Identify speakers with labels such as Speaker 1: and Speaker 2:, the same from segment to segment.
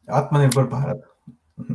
Speaker 1: आत्मनिर्भर भारत।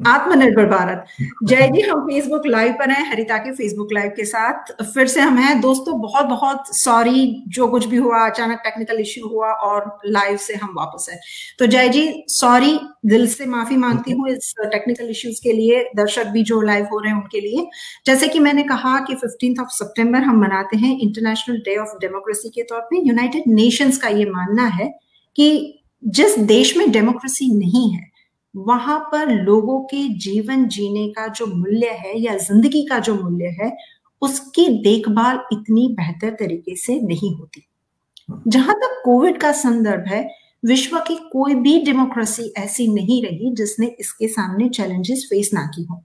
Speaker 2: आत्मनिर्भर भारत। जय जी, हम फेसबुक लाइव पर हैं, हरिता के फेसबुक लाइव के साथ फिर से हम हैं दोस्तों। बहुत बहुत सॉरी, जो कुछ भी हुआ, अचानक टेक्निकल इश्यू हुआ और लाइव से हम वापस हैं। तो जय जी, सॉरी, दिल से माफी मांगती हूँ इस टेक्निकल इश्यूज के लिए, दर्शक भी जो लाइव हो रहे हैं उनके लिए। जैसे कि मैंने कहा कि 15 सितंबर हम मनाते हैं इंटरनेशनल डे ऑफ डेमोक्रेसी के तौर पे। यूनाइटेड नेशंस का ये मानना है कि जिस देश में डेमोक्रेसी नहीं है वहां पर लोगों के जीवन जीने का जो मूल्य है या जिंदगी का जो मूल्य है उसकी देखभाल इतनी बेहतर तरीके से नहीं होती। जहां तक कोविड का संदर्भ है, विश्व की कोई भी डेमोक्रेसी ऐसी नहीं रही जिसने इसके सामने चैलेंजेस फेस ना की हो।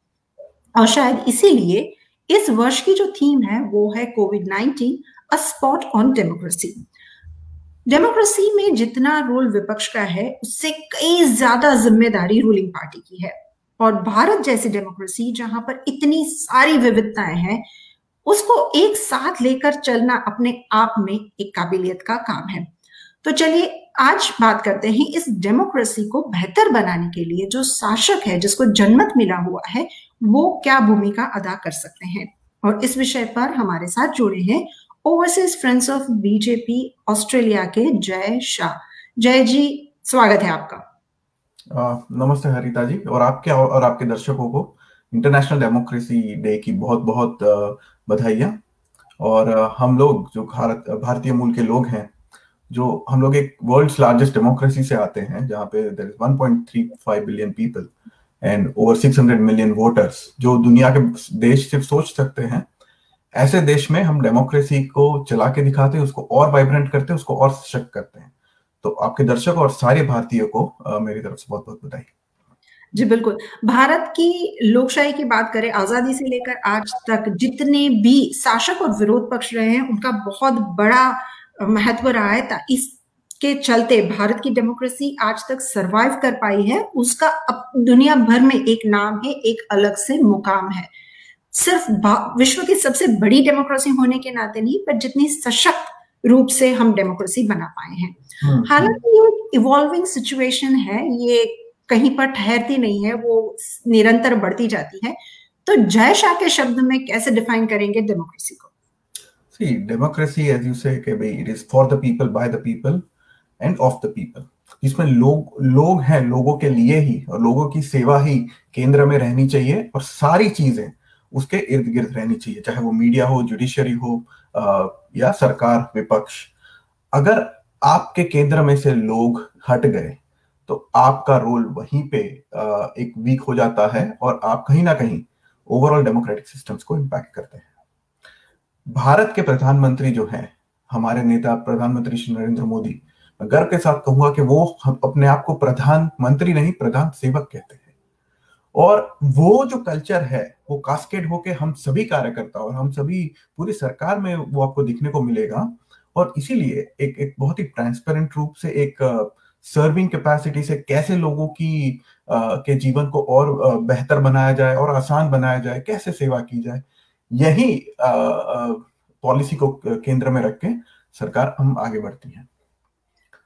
Speaker 2: और शायद इसीलिए इस वर्ष की जो थीम है वो है कोविड-19 a spot on democracy. Democracy में जितना रोल विपक्ष का है उससे कई ज्यादा जिम्मेदारी रूलिंग पार्टी की है। और भारत जैसी डेमोक्रेसी जहां पर इतनी सारी विविधताएं हैं, उसको एक साथ लेकर चलना अपने आप में एक काबिलियत का काम है। तो चलिए आज बात करते हैं इस डेमोक्रेसी को बेहतर बनाने के लिए जो शासक है, जिसको जनमत मिला हुआ है, वो क्या भूमिका अदा कर सकते हैं। और इस विषय पर हमारे साथ जुड़े हैं overseas friends of BJP Australia के जय शाह। जय जी, स्वागत है आपका।
Speaker 1: नमस्ते हरिता जी, और आपके दर्शकों को इंटरनेशनल डेमोक्रेसी डे की बहुत बहुत बधाइयाँ। और हम लोग जो भारतीय मूल के लोग हैं, जो हम लोग एक वर्ल्ड्स लार्जेस्ट डेमोक्रेसी से आते हैं, जहाँ पे there is 1.35 billion people and over 600 million voters, जो दुनिया के देश सिर्फ सोच सकते हैं। ऐसे देश में हम डेमोक्रेसी को चला के दिखाते हैं, उसको और वाइब्रेंट करते हैं, उसको और सशक्त करते हैं। तो आपके दर्शक और सारे भारतीयों को मेरी तरफ से बहुत बहुत बधाई।
Speaker 2: जी बिल्कुल। भारत की लोकशाही की बात करें, आजादी से लेकर आज तक जितने भी शासक और विरोध पक्ष रहे हैं उनका बहुत बड़ा महत्व रहा है। इसके चलते भारत की डेमोक्रेसी आज तक सरवाइव कर पाई है। उसका दुनिया भर में एक नाम है, एक अलग से मुकाम है। सिर्फ विश्व की सबसे बड़ी डेमोक्रेसी होने के नाते नहीं, पर जितनी सशक्त रूप से हम डेमोक्रेसी बना पाए हैं। हालांकि ये इवॉल्विंग सिचुएशन है, ये कहीं पर ठहरती नहीं है, वो निरंतर बढ़ती जाती है। तो जय शाह के शब्द में कैसे डिफाइन करेंगे डेमोक्रेसी को?
Speaker 1: See, democracy, as you say, it is for the people, by the people, and of the people. इसमें लोग हैं, लोगों के लिए ही और लोगों की सेवा ही केंद्र में रहनी चाहिए, और सारी चीजें उसके इर्द गिर्द रहनी चाहिए, चाहे वो मीडिया हो, जुडिशरी हो, या सरकार, विपक्ष। अगर आपके केंद्र में से लोग हट गए तो आपका रोल वहीं पे एक वीक हो जाता है, और आप कहीं ना कहीं ओवरऑल डेमोक्रेटिक सिस्टम्स को इम्पैक्ट करते हैं। भारत के प्रधानमंत्री जो हैं, हमारे नेता प्रधानमंत्री श्री नरेंद्र मोदी, मैं गर्व के साथ कहूंगा कि वो अपने आप को प्रधानमंत्री नहीं, प्रधान सेवक कहते हैं। और वो जो कल्चर है वो कास्केड होके हम सभी कार्यकर्ता और हम सभी पूरी सरकार में वो आपको दिखने को मिलेगा। और इसीलिए एक बहुत ही ट्रांसपेरेंट रूप से, एक सर्विंग कैपेसिटी से कैसे लोगों की के जीवन को और बेहतर बनाया जाए और आसान बनाया जाए, कैसे सेवा की जाए, यही पॉलिसी को केंद्र में रख के सरकार हम आगे बढ़ती है।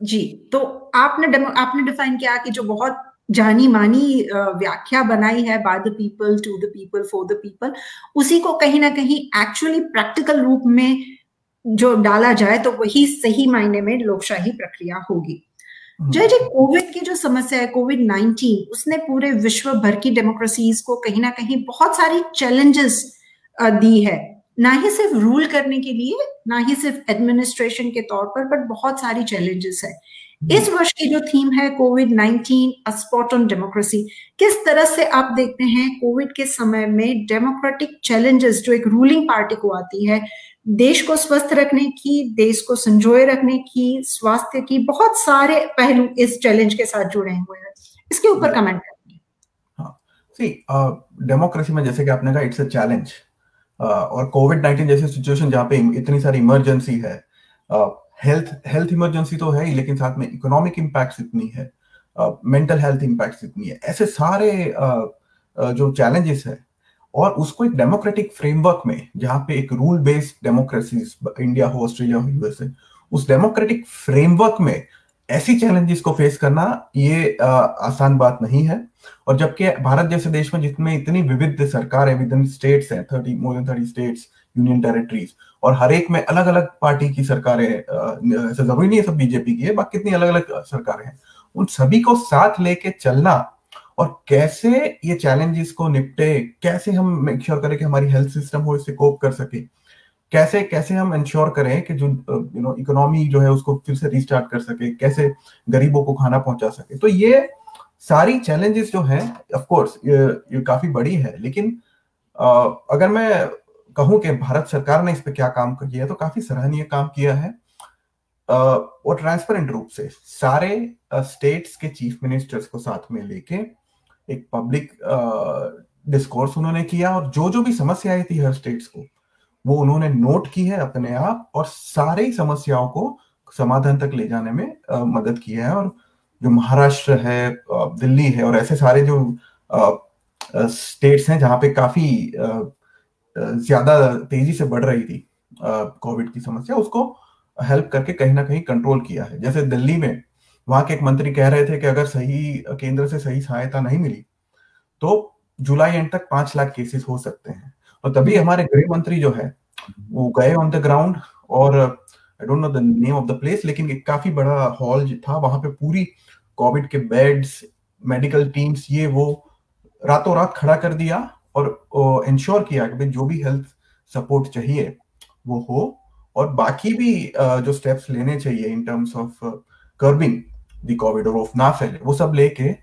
Speaker 2: जी, तो आपने डिफाइन किया कि जो बहुत जानी मानी व्याख्या बनाई है, by the people, to the people, for the people, उसी को कहीं ना कहीं एक्चुअली प्रैक्टिकल रूप में जो डाला जाए तो वही सही मायने में लोकशाही प्रक्रिया होगी। जय जी, कोविड की जो समस्या है, कोविड-19, उसने पूरे विश्व भर की डेमोक्रेसीज को कहीं ना कहीं बहुत सारी चैलेंजेस दी है, ना ही सिर्फ रूल करने के लिए, ना ही सिर्फ एडमिनिस्ट्रेशन के तौर पर, बट बहुत सारी चैलेंजेस है। इस वर्ष की जो थीम है कोविड-19 अ स्पॉट ऑन डेमोक्रेसी, किस तरह से आप देखते हैं कोविड के समय में डेमोक्रेटिक चैलेंजेस जो एक रूलिंग पार्टी को आती है, देश को स्वस्थ रखने की, देश को संजोए रखने की, स्वास्थ्य की, बहुत सारे पहलू इस चैलेंज के साथ जुड़े हुए हैं, इसके ऊपर कमेंट करेंगे?
Speaker 1: हाँ, डेमोक्रेसी में जैसे कि आपने कहा, इट्स अ चैलेंज। और कोविड-19 जैसी सिचुएशन जहाँ पे इतनी सारी इमरजेंसी है, हेल्थ इमरजेंसी तो है ही, लेकिन साथ में इकोनॉमिक इम्पैक्ट्स इतनी है, मेंटल हेल्थ इम्पैक्ट्स इतनी है, ऐसे सारे जो चैलेंजेस है, और उसको एक डेमोक्रेटिक फ्रेमवर्क में, जहाँ पे एक रूल बेस्ड डेमोक्रेसी, इंडिया हो, ऑस्ट्रेलिया हो, यूएसए, उस डेमोक्रेटिक फ्रेमवर्क में ऐसी चैलेंजेस को फेस करना ये आसान बात नहीं है। और जबकि भारत जैसे देश में जितने इतनी विविध सरकारें, विद स्टेट्स हैं, 30 more than 30 states, union territories, और हर एक में अलग अलग पार्टी की सरकारें, ऐसा जरूरी नहीं है सब बीजेपी की है, बाकी कितनी अलग अलग सरकारें हैं, उन सभी को साथ लेके चलना और कैसे ये चैलेंजेस को निपटे, कैसे हम मेक श्योर करें कि हमारी हेल्थ सिस्टम हो इससे कोप कर सके, कैसे कैसे हम इंश्योर करें कि जो इकोनॉमी जो है उसको फिर से रिस्टार्ट कर सके, कैसे गरीबों को खाना पहुंचा सके। तो ये सारी चैलेंजेस जो हैं, ऑफ कोर्स ये काफी बड़ी है, लेकिन अगर मैं कहूं कि भारत सरकार ने इस पे क्या काम किया है तो काफी सराहनीय काम किया है। और ट्रांसपेरेंट रूप से सारे स्टेट्स के चीफ मिनिस्टर्स को साथ में लेके एक पब्लिक डिस्कोर्स उन्होंने किया, और जो जो भी समस्याएं थी हर स्टेट्स को वो उन्होंने नोट की है अपने आप, और सारी समस्याओं को समाधान तक ले जाने में मदद की है। और जो महाराष्ट्र है, दिल्ली है, और ऐसे सारे जो स्टेट्स हैं जहां पे काफी ज्यादा तेजी से बढ़ रही थी कोविड की समस्या, उसको हेल्प करके कहीं ना कहीं कंट्रोल किया है। जैसे दिल्ली में वहां के एक मंत्री कह रहे थे कि अगर सही केंद्र से सही सहायता नहीं मिली तो जुलाई एंड तक 5 लाख केसेस हो सकते हैं। और तभी हमारे गृह मंत्री जो है वो गए ऑन द ग्राउंड, और आई don't know the name of the place, लेकिन एक काफी बड़ा हॉल था, वहां पे पूरी कोविड के बेड्स, मेडिकल टीम्स, ये वो रातों रात खड़ा कर दिया और इंश्योर किया कि जो भी हेल्थ सपोर्ट चाहिए वो हो, और बाकी भी जो स्टेप्स लेने चाहिए in terms of curbing the Covid और ना फैले, वो सब लेके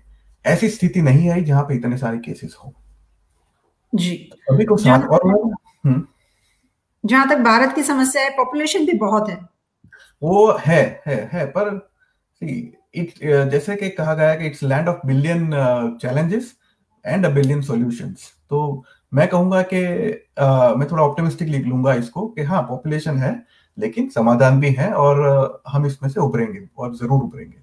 Speaker 1: ऐसी स्थिति नहीं आई जहां पे इतने सारे केसेस हो
Speaker 2: जी।
Speaker 1: सभी को साथ। और
Speaker 2: जहां तक भारत की समस्या है, पॉपुलेशन भी बहुत है,
Speaker 1: वो है पर जैसे कि कहा गया है कि it's land of billion challenges and a billion solutions. तो मैं कहूंगा कि मैं थोड़ा ऑप्टिमिस्टिक लिख लूंगा इसको कि हाँ, पॉपुलेशन है लेकिन समाधान भी है, और हम इसमें से उभरेंगे और जरूर उभरेंगे।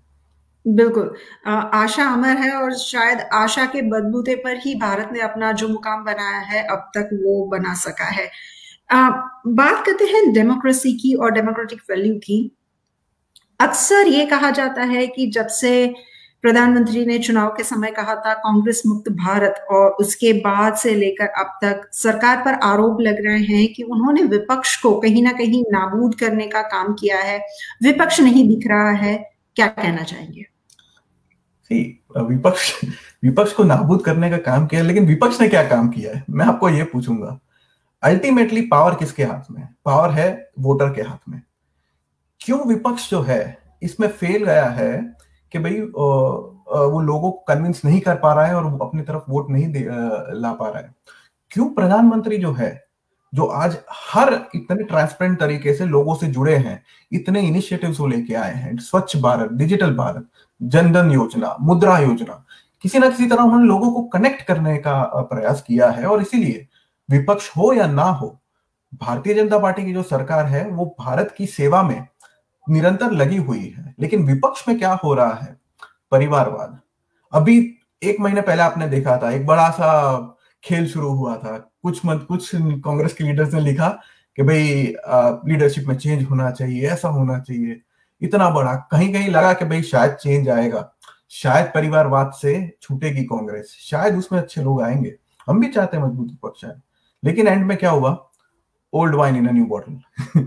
Speaker 2: बिल्कुल। आशा अमर है, और शायद आशा के बलबूते पर ही भारत ने अपना जो मुकाम बनाया है अब तक वो बना सका है। बात करते हैं डेमोक्रेसी की और डेमोक्रेटिक वैल्यू की। अक्सर ये कहा जाता है कि जब से प्रधानमंत्री ने चुनाव के समय कहा था कांग्रेस मुक्त भारत, और उसके बाद से लेकर अब तक सरकार पर आरोप लग रहे हैं कि उन्होंने विपक्ष को कहीं ना कहीं नाबूद करने का काम किया है, विपक्ष नहीं दिख रहा है। क्या कहना चाहेंगे?
Speaker 1: विपक्ष को नाबूद करने का काम किया, लेकिन विपक्ष ने क्या काम किया है, मैं आपको ये पूछूंगा। अल्टीमेटली पावर किसके हाथ में है? पावर है वोटर के हाथ में। क्यों विपक्ष जो है इसमें फेल गया है कि भाई वो लोगों को कन्विंस नहीं कर पा रहा है और अपनी तरफ वोट नहीं ला पा रहा है? क्यों प्रधानमंत्री जो है, जो आज हर इतने ट्रांसपेरेंट तरीके से लोगों से जुड़े हैं, इतने इनिशिएटिव्स वो लेके आए हैं, स्वच्छ भारत, डिजिटल भारत, जनधन योजना, मुद्रा योजना, किसी ना किसी तरह उन्होंने लोगों को कनेक्ट करने का प्रयास किया है। और इसीलिए विपक्ष हो या ना हो, भारतीय जनता पार्टी की जो सरकार है वो भारत की सेवा में निरंतर लगी हुई है। लेकिन विपक्ष में क्या हो रहा है? परिवारवाद। अभी 1 महीने पहले आपने देखा था एक बड़ा सा खेल शुरू हुआ था, कुछ कांग्रेस के लीडर्स ने लिखा कि भाई लीडरशिप में चेंज होना चाहिए, ऐसा होना चाहिए, इतना बड़ा। कहीं कहीं लगा कि भाई शायद चेंज आएगा, शायद परिवारवाद से छूटेगी कांग्रेस, शायद उसमें अच्छे लोग आएंगे, हम भी चाहते हैं मजबूत विपक्ष है। लेकिन एंड में क्या हुआ? Old wine in a new bottle.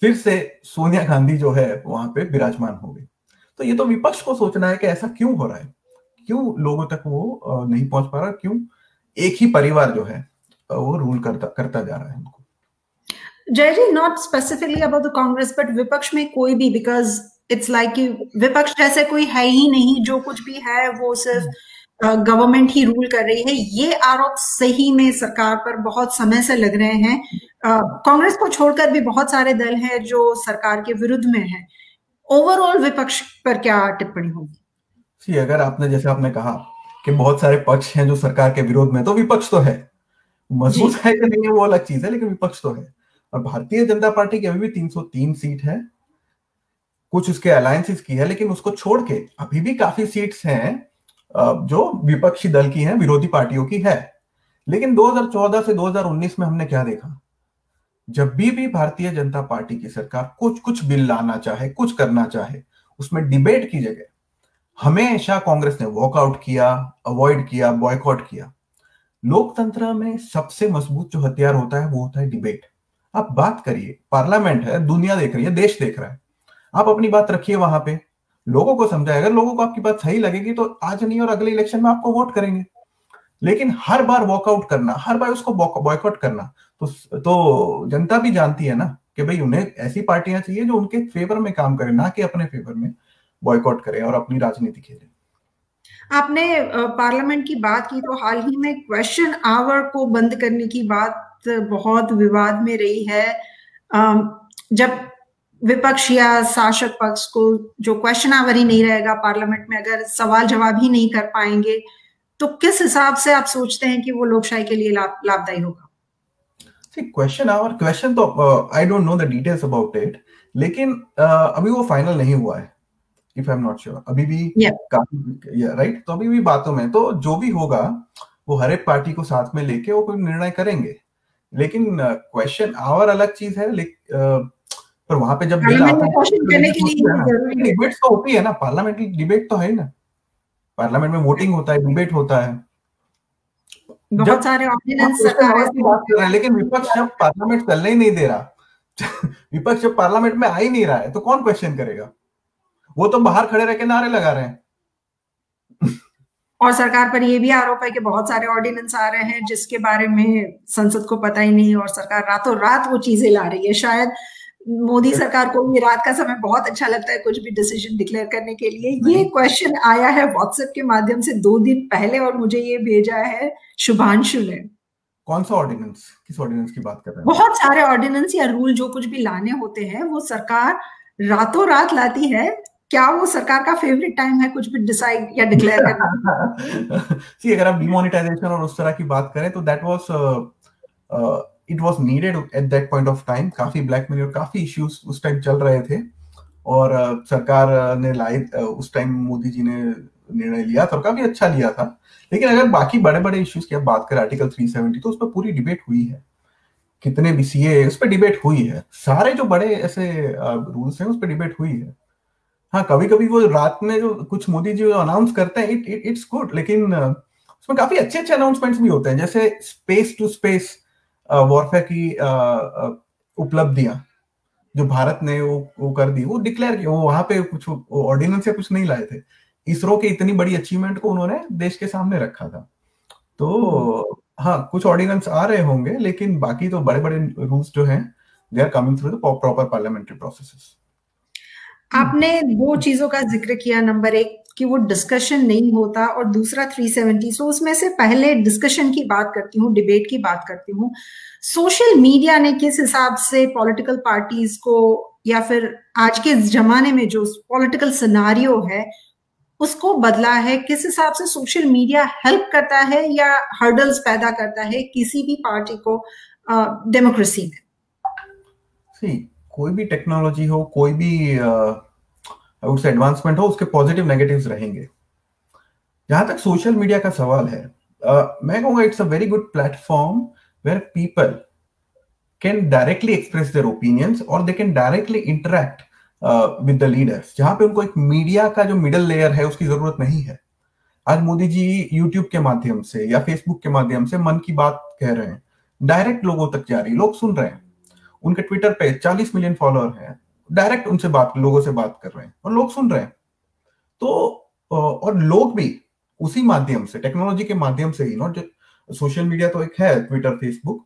Speaker 1: फिर से सोनिया गांधी जो है वहां पे विराजमान हो गई। तो ये तो विपक्ष को सोचना है कि ऐसा क्यों हो रहा है, क्यों लोगों तक वो नहीं पहुंच पा रहा, क्यों एक ही परिवार जो है वो रूल करता जा रहा है उनको।
Speaker 2: Jay ji, not specifically about the Congress, but विपक्ष में कोई भी, बिकॉज इट्स लाइक विपक्ष जैसे कोई है ही नहीं, जो कुछ भी है वो सिर्फ गवर्नमेंट ही रूल कर रही है। ये आरोप सही में सरकार पर बहुत समय से लग रहे हैं। कांग्रेस को छोड़कर भी बहुत सारे दल हैं जो सरकार के विरुद्ध में हैं। ओवरऑल विपक्ष पर क्या टिप्पणी होगी?
Speaker 1: अगर आपने, जैसे आपने कहा कि बहुत सारे पक्ष हैं जो सरकार के विरोध में, तो विपक्ष तो है, मजबूत है कि नहीं है वो अलग चीज है, लेकिन विपक्ष तो है। और भारतीय जनता पार्टी की अभी भी 303 सीट है, कुछ उसके अलायंसेस की है, लेकिन उसको छोड़ के अभी भी काफी सीट्स हैं जो विपक्षी दल की हैं, विरोधी पार्टियों की है। लेकिन 2014 से 2019 में हमने क्या देखा? जब भी भारतीय जनता पार्टी की सरकार कुछ बिल लाना चाहे, कुछ करना चाहे, उसमें डिबेट की जगह हमेशा कांग्रेस ने वॉकआउट किया, अवॉइड किया, बॉयकॉट किया। लोकतंत्र में सबसे मजबूत जो हथियार होता है वो होता है डिबेट। आप बात करिए, पार्लियामेंट है, दुनिया देख रही है, देश देख रहा है, आप अपनी बात रखिए वहां पे, लोगों को समझाए। अगर लोगों को आपकी बात सही लगेगी तो आज नहीं और अगले इलेक्शन में आपको वोट करेंगे। लेकिन हर बार वॉकआउट करना, हर बार उसको बॉयकॉट करना, तो जनता भी जानती है ना कि भाई उन्हें ऐसी पार्टियां चाहिए जो उनके फेवर में काम करे, ना कि अपने फेवर में बॉयकॉट करे और अपनी राजनीति खेले।
Speaker 2: आपने पार्लियामेंट की बात की, तो हाल ही में क्वेश्चन आवर को बंद करने की बात बहुत विवाद में रही है। जब विपक्ष या शासक पक्ष को जो क्वेश्चन आवर ही नहीं रहेगा पार्लियामेंट में, अगर सवाल जवाब ही नहीं कर पाएंगे, तो किस हिसाब से आप सोचते हैं कि वो लोकशाही के लिए लाभदायी होगा?
Speaker 1: क्वेश्चन तो आई don't know the details about it, लेकिन अभी वो फाइनल नहीं हुआ है, if I am not sure, अभी भी काफी राइट। तो अभी भी बातों में, तो जो भी होगा वो हर एक पार्टी को साथ में लेके वो कोई निर्णय करेंगे। लेकिन क्वेश्चन आवर अलग चीज है, पर वहां पे जब बिल आता है, डिबेट तो होती है ना, पार्लियामेंट्री डिबेट तो है ना, पार्लियामेंट में वोटिंग होता है, डिबेट होता है,
Speaker 2: बहुत सारे ऑर्डिनेंस
Speaker 1: सरकार की बात कर रहे हैं। लेकिन विपक्ष जब पार्लियामेंट चलने ही नहीं दे रहा विपक्ष जब पार्लियामेंट में आ ही नहीं रहा है, तो कौन क्वेश्चन करेगा? वो तो बाहर खड़े रह के नारे लगा रहे हैं
Speaker 2: और सरकार पर ये भी आरोप है कि बहुत सारे ऑर्डिनेंस आ रहे हैं जिसके बारे में संसद को पता ही नहीं, और सरकार रातों रात वो चीजें ला रही है। शायद मोदी सरकार को भी रात का समय बहुत अच्छा लगता है कुछ भी डिसीजन डिक्लेयर करने के लिए। ये क्वेश्चन आया है व्हाट्सएप के माध्यम से 2 दिन पहले, और मुझे ये भेजा है शुभांशु ने।
Speaker 1: कौन सा ऑर्डिनेंस, किस ऑर्डिनेंस की बात कर रहे हैं?
Speaker 2: बहुत सारे ऑर्डिनेंस या रूल जो कुछ भी लाने होते हैं वो सरकार रातों रात लाती है। क्या वो सरकार का फेवरेट टाइम है कुछ भी डिसाइड या डिक्लेयर करना?
Speaker 1: सी, अगर आप डिमोनेटाइजेशन और उस तरह की बात करें तो that was it was needed at that point of time. काफी ब्लैकमेल और काफी इश्यूज उस टाइम चल रहे थे, और सरकार ने उस टाइम मोदी जी ने निर्णय लिया था, काफी अच्छा लिया था। लेकिन अगर बाकी बड़े बड़े इश्यूज की आप बात करें, आर्टिकल 370, तो उस पर पूरी डिबेट हुई है, कितने भी सीए उस पर डिबेट हुई है, सारे जो बड़े ऐसे रूल्स हैं उस पर डिबेट हुई है। हाँ, कभी कभी वो रात में जो कुछ मोदी जी अनाउंस करते हैं, इट्स गुड, लेकिन उसमें काफी अच्छे अच्छे अनाउंसमेंट्स भी होते हैं, जैसे स्पेस टू स्पेस वॉरफेयर की उपलब्धियां जो भारत ने वो कर दी, वो डिक्लेयर किया। वो वहां पे कुछ ऑर्डिनेंस या कुछ नहीं लाए थे, इसरो की इतनी बड़ी अचीवमेंट को उन्होंने देश के सामने रखा था। तो हाँ, कुछ ऑर्डिनेंस आ रहे होंगे, लेकिन बाकी तो बड़े बड़े रूल्स जो हैं they are coming through the proper parliamentary processes.
Speaker 2: आपने 2 चीजों का जिक्र किया, नंबर 1 कि वो डिस्कशन नहीं होता, और दूसरा 370। सो उसमें से पहले डिस्कशन की बात करती हूँ, डिबेट की बात करती हूँ। सोशल मीडिया ने किस हिसाब से पॉलिटिकल पार्टीज को, या फिर आज के जमाने में जो पॉलिटिकल सिनारियो है उसको बदला है? किस हिसाब से सोशल मीडिया हेल्प करता है या हर्डल्स पैदा करता है किसी भी पार्टी को डेमोक्रेसी में?
Speaker 1: कोई भी टेक्नोलॉजी हो, कोई भी उससे एडवांसमेंट हो, उसके पॉजिटिव नेगेटिव्स रहेंगे। जहां तक सोशल मीडिया का सवाल है, मैं कहूंगा it's a very good platform where people can directly express their opinions और they can directly interact with the leaders, जहां पे उनको एक मीडिया का जो मिडल लेयर है उसकी जरूरत नहीं है। आज मोदी जी यूट्यूब के माध्यम से या फेसबुक के माध्यम से मन की बात कह रहे हैं, डायरेक्ट लोगों तक जा रही, लोग सुन रहे हैं। उनके ट्विटर पे 40 मिलियन फॉलोअर हैं, डायरेक्ट उनसे लोगों से बात कर रहे हैं और लोग सुन रहे हैं। तो और लोग भी उसी माध्यम से, टेक्नोलॉजी के माध्यम से ही, नॉट सोशल मीडिया तो एक है, ट्विटर, फेसबुक,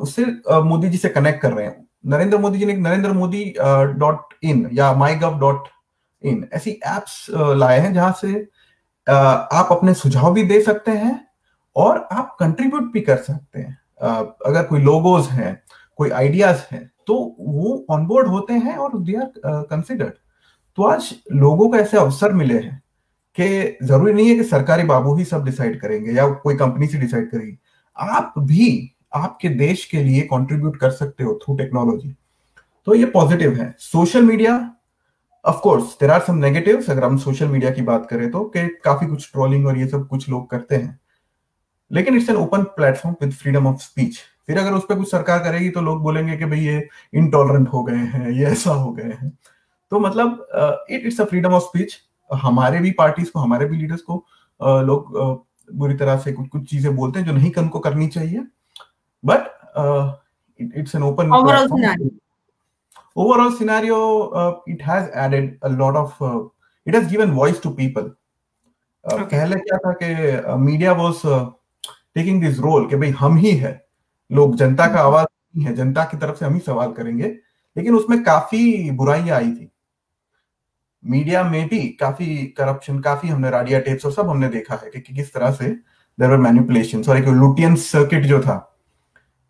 Speaker 1: उससे मोदी जी से कनेक्ट कर रहे हैं। नरेंद्र मोदी जी ने NarendraModi.in या MyGov.in ऐसी एप्स लाए हैं जहां से आप अपने सुझाव भी दे सकते हैं और आप कंट्रीब्यूट भी कर सकते हैं। अगर कोई लोगोज हैं, कोई आइडियाज हैं, तो वो ऑनबोर्ड होते हैं और दे आर कंसिडर्ड। तो आज लोगों को ऐसे अवसर मिले हैं कि जरूरी नहीं है कि सरकारी बाबू ही सब डिसाइड करेंगे या कोई कंपनी से डिसाइड करेगी। आप भी आपके देश के लिए कंट्रीब्यूट कर सकते हो थ्रू टेक्नोलॉजी। तो ये पॉजिटिव है। Social media, of course there are some negatives. अगर हम सोशल मीडिया की बात करें तो काफी कुछ ट्रोलिंग और ये सब कुछ लोग करते हैं, लेकिन it's an open platform with freedom of speech. फिर अगर उस पर कुछ सरकार करेगी तो लोग बोलेंगे कि भाई ये इनटॉलरेंट हो गए हैं, ये ऐसा हो गए हैं। तो मतलब it's a freedom of speech. हमारे भी पार्टीज को, हमारे भी लीडर्स को लोग बुरी तरह से कुछ कुछ चीजें बोलते हैं जो नहीं हमको करनी चाहिए, but it's an open platform. Overall scenario, it has added a lot of, it has given voice to people. पहले क्या था कि media was taking this role कि भाई हम ही है, लोग जनता का आवाज नहीं है, जनता की तरफ से हम ही सवाल करेंगे, लेकिन उसमें काफी बुराइयां आई थी। मीडिया में भी काफी करप्शन, काफी हमने राडिया टेप्स और सब हमने देखा है कि किस तरह से देयर वर मैनिपुलेशंस, और एक लुटियन सर्किट जो था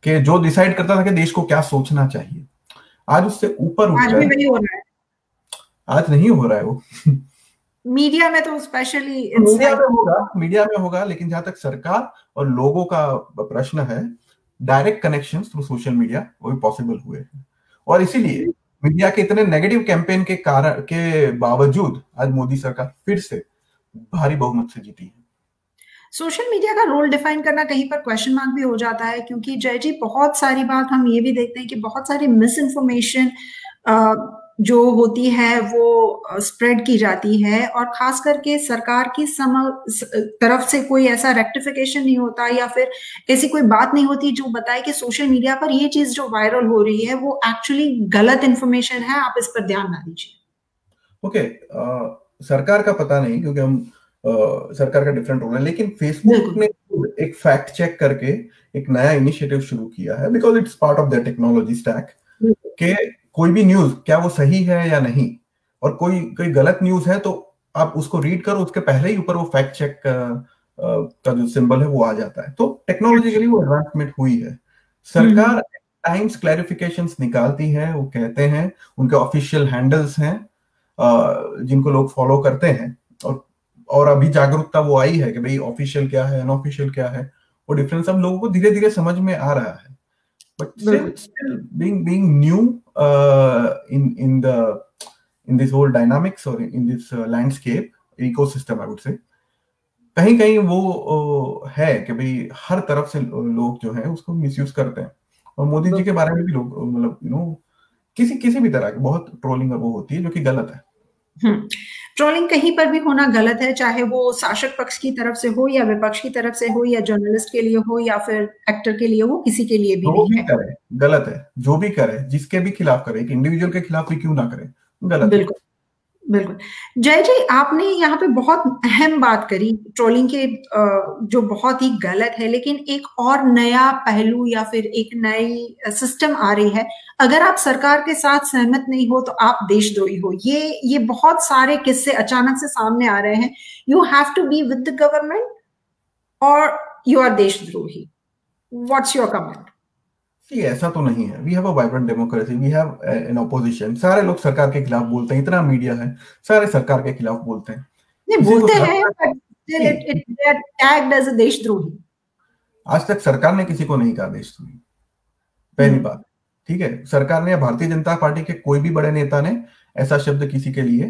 Speaker 1: कि जो डिसाइड करता था कि देश को क्या सोचना चाहिए, आज उससे ऊपर उठ गया। आज नहीं हो रहा है वो।
Speaker 2: मीडिया में तो स्पेशली
Speaker 1: मीडिया में होगा, लेकिन जहां तक सरकार और लोगों का प्रश्न है, direct connections through social media वो भी पॉसिबल हुए हैं। और इसीलिए मीडिया के इतने नेगेटिव कैंपेन के कारण के बावजूद आज मोदी सरकार फिर से भारी बहुमत से जीती है।
Speaker 2: सोशल मीडिया का रोल डिफाइन करना कहीं पर क्वेश्चन मार्क भी हो जाता है, क्योंकि जय जी बहुत सारी बात हम ये भी देखते हैं कि बहुत सारी मिस इन्फॉर्मेशन जो होती है वो स्प्रेड की जाती है, और खास करके सरकार की तरफ से कोई ऐसा रेक्टिफिकेशन नहीं होता या फिर ऐसी कोई बात नहीं होती जो बताए कि सोशल मीडिया पर ये चीज जो वायरल हो रही है वो एक्चुअली गलत इन्फॉर्मेशन है, आप इस पर ध्यान ना दीजिए।
Speaker 1: ओके, सरकार का पता नहीं, क्योंकि हम सरकार का डिफरेंट रोल है, लेकिन फेसबुक ने एक फैक्ट चेक करके एक नया इनिशिएटिव शुरू किया है, because it's part of the technology stack, के कोई भी न्यूज क्या वो सही है या नहीं, और कोई गलत न्यूज है तो आप उसको रीड करो, उसके पहले ही ऊपर वो फैक्ट चेक का जो सिंबल है वो आ जाता है। तो टेक्नोलॉजिकली वो एडवांसमेंट हुई है। सरकार टाइम्स क्लैरिफिकेशंस निकालती है, वो कहते हैं, उनके ऑफिशियल हैंडल्स हैं जिनको लोग फॉलो करते हैं, और अभी जागरूकता वो आई है कि भाई ऑफिशियल क्या है, अनऑफिशियल क्या है, वो डिफरेंस हम लोगों को धीरे धीरे समझ में आ रहा है। But still being new in this whole dynamics or in this landscape ecosystem, I would say, कहीं कहीं वो है कि भाई हर तरफ से लोग जो है उसको मिसयूज करते हैं, और मोदी जी के बारे में भी लोग मतलब किसी भी तरह की बहुत ट्रोलिंग वो होती है जो कि गलत है।
Speaker 2: ट्रोलिंग कहीं पर भी होना गलत है, चाहे वो शासक पक्ष की तरफ से हो या विपक्ष की तरफ से हो, या जर्नलिस्ट के लिए हो या फिर एक्टर के लिए हो, किसी के लिए भी नहीं है।
Speaker 1: करे गलत है, जो भी करे, जिसके भी खिलाफ करे, एक इंडिविजुअल के खिलाफ भी क्यों ना करे, गलत।
Speaker 2: बिल्कुल बिल्कुल। जय जी, आपने यहाँ पे बहुत अहम बात करी ट्रोलिंग के, जो बहुत ही गलत है, लेकिन एक और नया पहलू या फिर एक नई सिस्टम आ रही है, अगर आप सरकार के साथ सहमत नहीं हो तो आप देशद्रोही हो। ये बहुत सारे किस्से अचानक से सामने आ रहे हैं। You have to be with the government और यू आर देशद्रोही। What's your comment?
Speaker 1: ऐसा तो नहीं है। We have a vibrant democracy, we have an opposition. सारे लोग सरकार के खिलाफ बोलते हैं, इतना मीडिया है, सारे सरकार के खिलाफ बोलते हैं।
Speaker 2: नहीं बोलते हैं, but still they are tagged as a देशद्रोही।
Speaker 1: आज तक सरकार ने किसी को नहीं कहा देशद्रोही, पहली बात, ठीक है। सरकार ने या भारतीय जनता पार्टी के कोई भी बड़े नेता ने ऐसा शब्द किसी के लिए,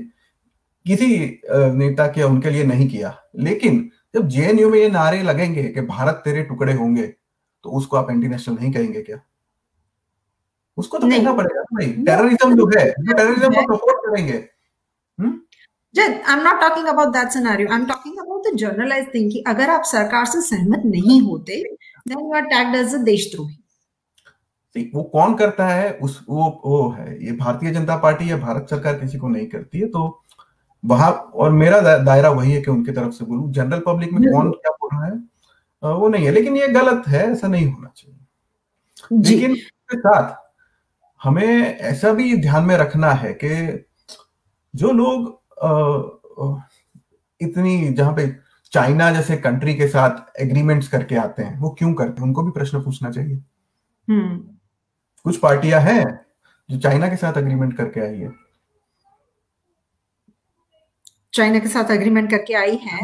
Speaker 1: किसी नेता के उनके लिए नहीं किया। लेकिन जब जेएनयू में ये नारे लगेंगे कि भारत तेरे टुकड़े होंगे, तो उसको आप एंटी नेशनल नहीं कहेंगे क्या? उसको तो कहना पड़ेगा भाई। टेररिज्म जो है, जो टेररिज्म को सपोर्ट करेंगे।
Speaker 2: I'm not talking about that scenario. I'm talking about the generalized thing कि अगर आप सरकार से सहमत नहीं होते, then you are tagged as a देशद्रोही।
Speaker 1: वो कौन करता है, वो है ये भारतीय जनता पार्टी या भारत सरकार किसी को नहीं करती है। तो वहां, और मेरा दायरा वही है कि उनकी तरफ से बोलूं। जनरल पब्लिक में कौन क्या बोल रहा है वो नहीं है, लेकिन ये गलत है, ऐसा नहीं होना चाहिए। लेकिन उसके साथ हमें ऐसा भी ध्यान में रखना है कि जो लोग इतनी, जहां पे चाइना जैसे कंट्री के साथ एग्रीमेंट्स करके आते हैं, वो क्यों करते हैं, उनको भी प्रश्न पूछना चाहिए। कुछ पार्टियां हैं जो चाइना के साथ एग्रीमेंट करके आई है,
Speaker 2: चाइना के साथ एग्रीमेंट करके आई है,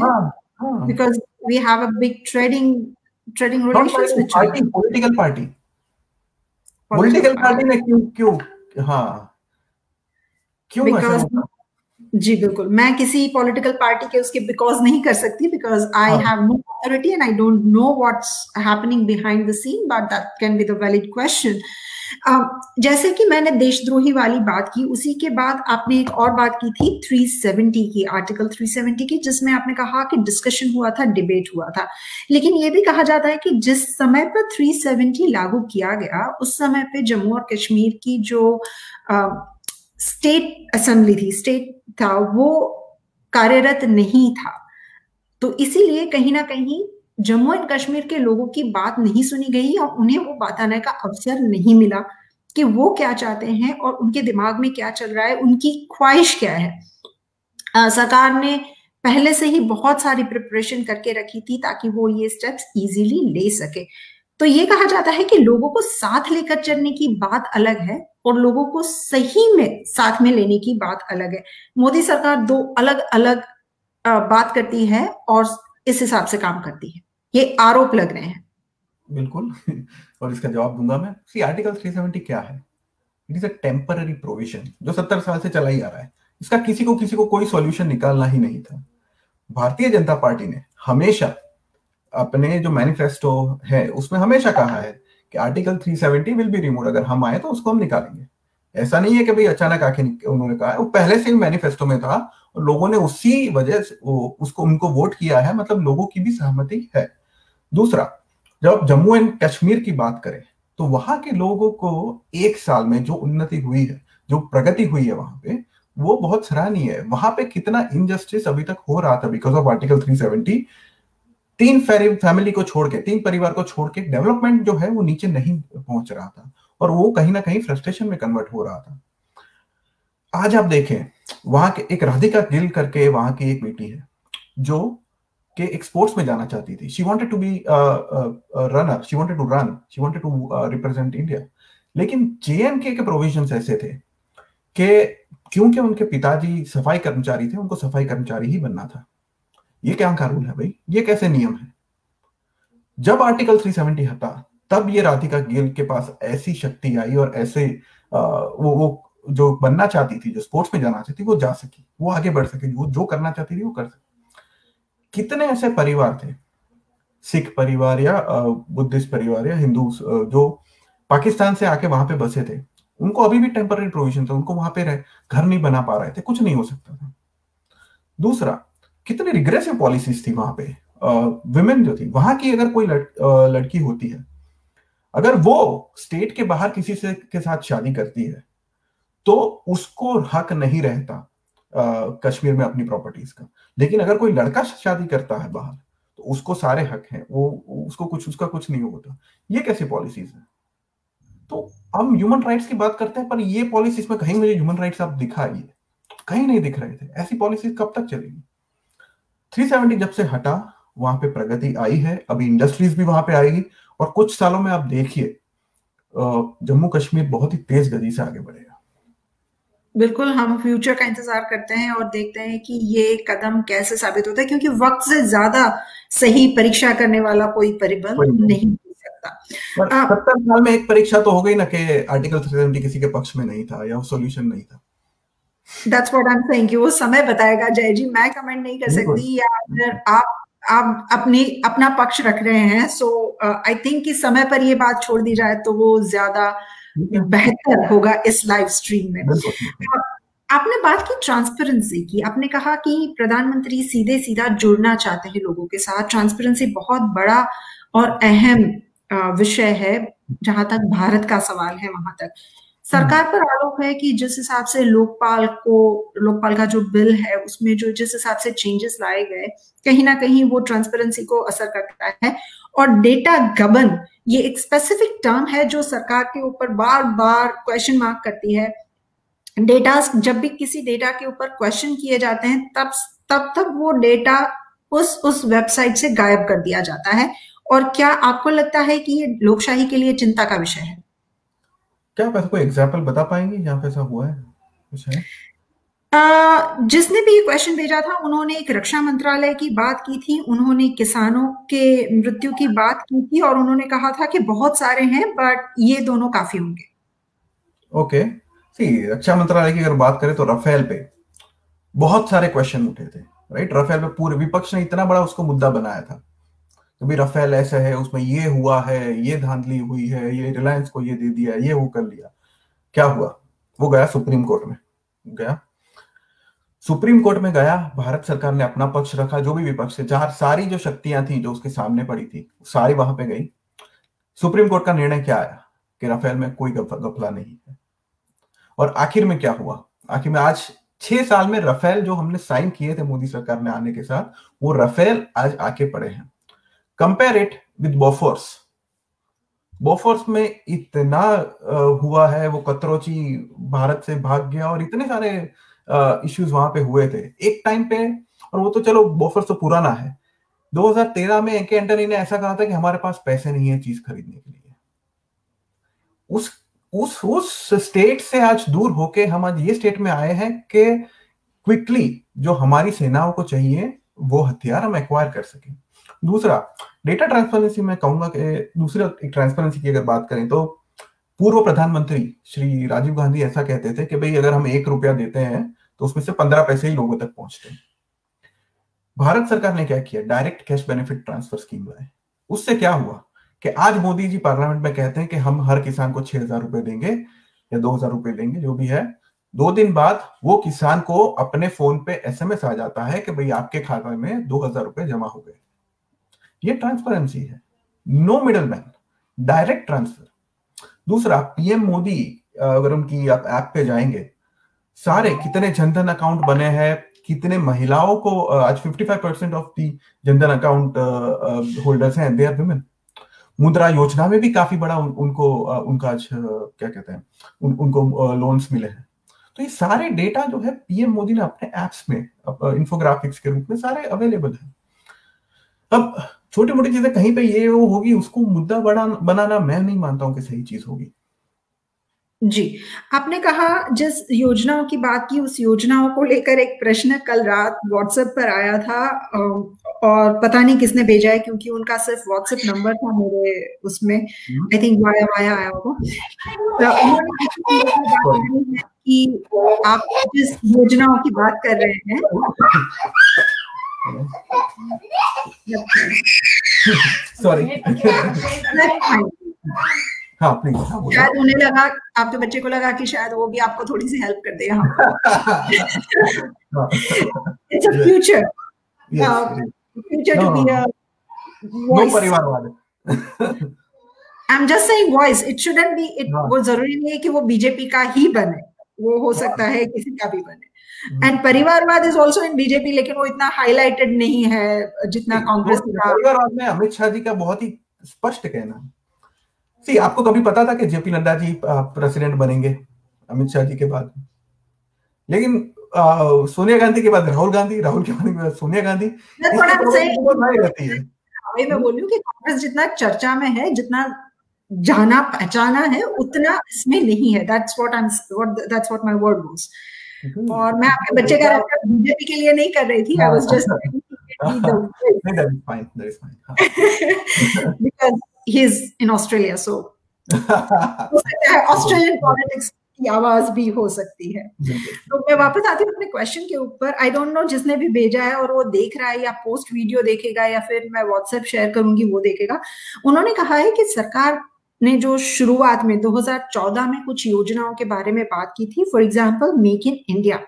Speaker 2: because we have a big trading relations with China.
Speaker 1: Political party ने क्यों
Speaker 2: जी बिल्कुल, मैं किसी पॉलिटिकल पार्टी के उसके बिकॉज नहीं कर सकती, because I have no authority and I don't know what's happening behind the scene, but that can be the valid question. जैसे कि मैंने देशद्रोही वाली बात की, उसी के बाद आपने एक और बात की थी 370 की, आर्टिकल 370 की, जिसमें आपने कहा कि डिस्कशन हुआ था, डिबेट हुआ था। लेकिन ये भी कहा जाता है कि जिस समय पर 370 लागू किया गया, उस समय पे जम्मू और कश्मीर की जो स्टेट असेंबली थी, स्टेट था, वो कार्यरत नहीं था। तो इसीलिए कहीं ना कहीं जम्मू एंड कश्मीर के लोगों की बात नहीं सुनी गई और उन्हें वो बताने का अवसर नहीं मिला कि वो क्या चाहते हैं और उनके दिमाग में क्या चल रहा है, उनकी ख्वाहिश क्या है। सरकार ने पहले से ही बहुत सारी प्रिपरेशन करके रखी थी ताकि वो ये स्टेप्स इजीली ले सके। तो ये कहा जाता है कि लोगों को साथ लेकर चलने की बात अलग है और लोगों को सही में साथ में लेने की बात अलग है। मोदी सरकार दो अलग अलग बात करती है और इस हिसाब से काम करती है, ये आरोप लग रहे हैं।
Speaker 1: बिल्कुल और इसका जवाब दूंगा मैं। सी आर्टिकल 370 क्या है? It is a temporary provision जो 70 साल से चला ही आ रहा है। इसका किसी को कोई सॉल्यूशन निकालना ही नहीं था। भारतीय जनता पार्टी ने हमेशा अपने जो मैनिफेस्टो है उसमें हमेशा कहा है कि आर्टिकल 370 विल बी रिमूव, अगर हम आए तो उसको हम निकालेंगे। ऐसा नहीं है कि भाई अचानक आके उन्होंने कहा है, वो पहले से ही मैनिफेस्टो में था और लोगों ने उसी वजह से उसको उनको वोट किया है, मतलब लोगों की भी सहमति है। दूसरा, जब जम्मू एंड कश्मीर की बात करें तो वहां के लोगों को एक साल में जो उन्नति हुई है, जो प्रगति हुई है वहां पे, वो बहुत सराहनीय है। वहां पे कितना इनजस्टिस अभी तक हो रहा था बिकॉज ऑफ आर्टिकल 370। तीन फैमिली को छोड़ के, तीन परिवार को छोड़ के डेवलपमेंट जो है वो नीचे नहीं पहुंच रहा था और वो कहीं ना कहीं फ्रस्ट्रेशन में कन्वर्ट हो रहा था। आज आप देखें, वहां के एक राधिका गिल करके वहां की एक बेटी है जो कि एक स्पोर्ट्स में जाना चाहती थी। She wanted to be runner, she wanted to run, she wanted to represent India. लेकिन जेएनके के प्रोविजंस ऐसे थे कि क्योंकि उनके पिताजी सफाई कर्मचारी थे, उनको सफाई कर्मचारी ही बनना था। ये क्या का रूल है भाई? ये कैसे नियम है? जब आर्टिकल 370 हटा तब ये राधिका गिल के पास ऐसी शक्ति आई और ऐसे वो जो बनना चाहती थी, जो स्पोर्ट्स में जाना चाहती थी, वो जा सकी, वो आगे बढ़ सकी, वो जो करना चाहती थी वो कर सकी। कितने ऐसे परिवार थे, सिख परिवार या बुद्धिस्ट परिवार या हिंदू, जो पाकिस्तान से आके वहां पे बसे थे, उनको अभी भी टेम्पररी प्रोविजन था, उनको वहां पे घर नहीं बना पा रहे थे, कुछ नहीं हो सकता था। दूसरा, कितने रिग्रेसिव पॉलिसीज थी वहां पे। विमेन जो थी वहां की, अगर कोई लड़की होती है, अगर वो स्टेट के बाहर किसी से के साथ शादी करती है तो उसको हक नहीं रहता कश्मीर में अपनी प्रॉपर्टीज का। लेकिन अगर कोई लड़का शादी करता है बाहर तो उसको सारे हक हैं, वो उसका कुछ नहीं होता। ये कैसी पॉलिसीज है? तो हम ह्यूमन राइट्स की बात करते हैं, पर ये पॉलिसीज में कहीं मुझे ह्यूमन राइट्स आप दिखाइए, कहीं नहीं दिख रहे थे। ऐसी पॉलिसीज कब तक चलेगी? 370 जब से हटा वहां पे प्रगति आई है, अभी इंडस्ट्रीज भी वहां पे आएगी और कुछ सालों में आप देखिए जम्मू कश्मीर बहुत ही तेज गति से आगे बढ़ेगा।
Speaker 2: बिल्कुल, हम फ्यूचर का इंतजार करते हैं और देखते हैं कि ये कदम कैसे साबित होता है, क्योंकि वक्त से ज्यादा सही परीक्षा करने वाला कोई परिबल नहीं हो सकता।
Speaker 1: 70 साल में एक परीक्षा तो हो गई ना कि आर्टिकल 370 किसी के पक्ष में नहीं था या सोल्यूशन नहीं था।
Speaker 2: That's what I'm saying कि वो समय बताएगा जय जी, मैं कमेंट नहीं कर सकती। या अगर आप अपना पक्ष रख रहे हैं, सो आई थिंक कि समय पर ये बात छोड़ दी जाए तो वो ज्यादा बेहतर होगा इस लाइव स्ट्रीम में। आपने बात की ट्रांसपेरेंसी की, आपने कहा कि प्रधानमंत्री सीधे सीधा जुड़ना चाहते हैं लोगों के साथ। ट्रांसपेरेंसी बहुत बड़ा और अहम विषय है जहां तक भारत का सवाल है। वहां तक सरकार पर आरोप है कि जिस हिसाब से लोकपाल का जो बिल है उसमें जो जिस हिसाब से चेंजेस लाए गए, कहीं ना कहीं वो ट्रांसपेरेंसी को असर करता है। और डेटा गबन, ये एक स्पेसिफिक टर्म है जो सरकार के ऊपर बार बार क्वेश्चन मार्क करती है। डेटा, जब भी किसी डेटा के ऊपर क्वेश्चन किए जाते हैं तब वो डेटा उस वेबसाइट से गायब कर दिया जाता है। और क्या आपको लगता है कि ये लोकशाही के लिए चिंता का विषय है?
Speaker 1: क्या आप कोई एग्जाम्पल बता पाएंगे जहां पे ऐसा हुआ है? कुछ है?
Speaker 2: जिसने भी क्वेश्चन भेजा था उन्होंने एक रक्षा मंत्रालय की बात की थी, उन्होंने किसानों के मृत्यु की बात की थी और उन्होंने कहा था कि बहुत सारे हैं बट ये दोनों काफी होंगे।
Speaker 1: ओके, रक्षा मंत्रालय की अगर बात करें तो राफेल पे बहुत सारे क्वेश्चन उठे थे, राइट? राफेल पे पूरे विपक्ष ने इतना बड़ा उसको मुद्दा बनाया था तो भी राफेल ऐसा है, उसमें ये हुआ है, ये धांधली हुई है, ये रिलायंस को ये दे दिया, ये वो कर लिया। क्या हुआ? वो गया सुप्रीम कोर्ट में, गया सुप्रीम कोर्ट में गया, भारत सरकार ने अपना पक्ष रखा, जो भी विपक्ष थे, जहां सारी जो शक्तियां थी जो उसके सामने पड़ी थी सारी वहां पे गई। सुप्रीम कोर्ट का निर्णय क्या आया कि राफेल में कोई गफला नहीं है। और आखिर में क्या हुआ? आखिर में आज 6 साल में राफेल जो हमने साइन किए थे मोदी सरकार ने आने के साथ, वो राफेल आज आके पड़े हैं। Compare it with Bofors. Bofors में इतना हुआ है, वो कतरोची भारत से भाग गया और इतने सारे इश्यूज वहां पे हुए थे एक टाइम पे। और वो तो चलो बोफोर्स तो पुराना है। 2013 में ए.के. एंटनी ने ऐसा कहा था कि हमारे पास पैसे नहीं है चीज खरीदने के लिए। उस स्टेट से आज दूर होके हम आज ये स्टेट में आए हैं कि क्विकली जो हमारी सेनाओं को चाहिए वो हथियार हम एक्वायर कर सकें। दूसरा, डेटा ट्रांसपेरेंसी में कहूंगा कि दूसरा ट्रांसपेरेंसी की अगर बात करें तो पूर्व प्रधानमंत्री श्री राजीव गांधी ऐसा कहते थे कि भाई अगर हम 1 रुपया देते हैं तो उसमें से 15 पैसे ही लोगों तक पहुंचते हैं। भारत सरकार ने क्या किया? Direct cash benefit transfer scheme लाए। उससे क्या हुआ कि आज मोदी जी पार्लियामेंट में कहते हैं कि हम हर किसान को 6,000 रुपए देंगे या 2,000 रुपए देंगे, जो भी है। 2 दिन बाद वो किसान को अपने फोन पे SMS आ जाता है कि भाई आपके खाते में 2,000 रुपए जमा हो गए। ये ट्रांसपेरेंसी है, no middle man, direct transfer. दूसरा, पीएम मोदी अगर उनकी आप ऐप पे जाएंगे, सारे कितने जनधन अकाउंट बने हैं, कितने महिलाओं को आज 55% of the Jan Dhan account holders हैं, दे आर वुमेन। मुद्रा योजना में भी काफी बड़ा उनको उनका क्या कहते हैं उनको लोन्स मिले हैं। तो ये सारे डेटा जो है पीएम मोदी ने अपने एप्स में इंफोग्राफिक्स के रूप में सारे अवेलेबल है। अब छोटी मोटी चीजें कहीं पे ये वो होगी, उसको मुद्दा बनाना मैं नहीं मानता हूं कि सही चीज होगी।
Speaker 2: जी, आपने कहा जिस योजनाओं की बात की, उस योजनाओं को लेकर एक प्रश्न कल रात व्हाट्सएप पर आया था और पता नहीं किसने भेजा है, क्योंकि उनका सिर्फ व्हाट्सएप नंबर था मेरे उसमें, आई थिंक वाया आया होगा। कि आप जिस योजनाओं की बात कर रहे हैं,
Speaker 1: सॉरी, हाँ प्लीज।
Speaker 2: शायद उन्हें लगा, आपके बच्चे को लगा कि शायद वो भी आपको थोड़ी सी हेल्प कर दे यहाँ। It's a future to be a
Speaker 1: no परिवारवाद।
Speaker 2: I am just saying voice, it shouldn't be it. वो जरूरी नहीं है कि वो बीजेपी का ही बने, वो हो सकता है किसी का भी बने। एंड परिवारवाद इज ऑल्सो इन बीजेपी, लेकिन वो इतना हाईलाइटेड नहीं है जितना कांग्रेस का।
Speaker 1: परिवारवाद में अमित शाह जी का बहुत ही स्पष्ट कहना है। आपको कभी पता था कि जेपी नड्डा जी प्रेसिडेंट बनेंगे अमित शाह जी के बाद? लेकिन सोनिया गांधी के बाद राहुल गांधी, राहुल के बाद सोनिया गांधी।
Speaker 2: रहती है। मैं बोलूं कि कांग्रेस जितना चर्चा में है, जितना जाना पहचाना है, उतना इसमें नहीं है। that's what my word was। और मैं आपके बच्चे का बीजेपी के लिए नहीं कर रही थी, I was just because he is in Australia, so Australian politics की आवाज भी हो सकती है। तो मैं वापस आती हूँ अपने क्वेश्चन के ऊपर। आई डोंट नो जिसने भी भेजा है और वो देख रहा है या पोस्ट वीडियो देखेगा या फिर मैं व्हाट्सएप शेयर करूंगी वो देखेगा। उन्होंने कहा है कि सरकार ने जो शुरुआत में 2014 में कुछ योजनाओं के बारे में बात की थी, for example make in India.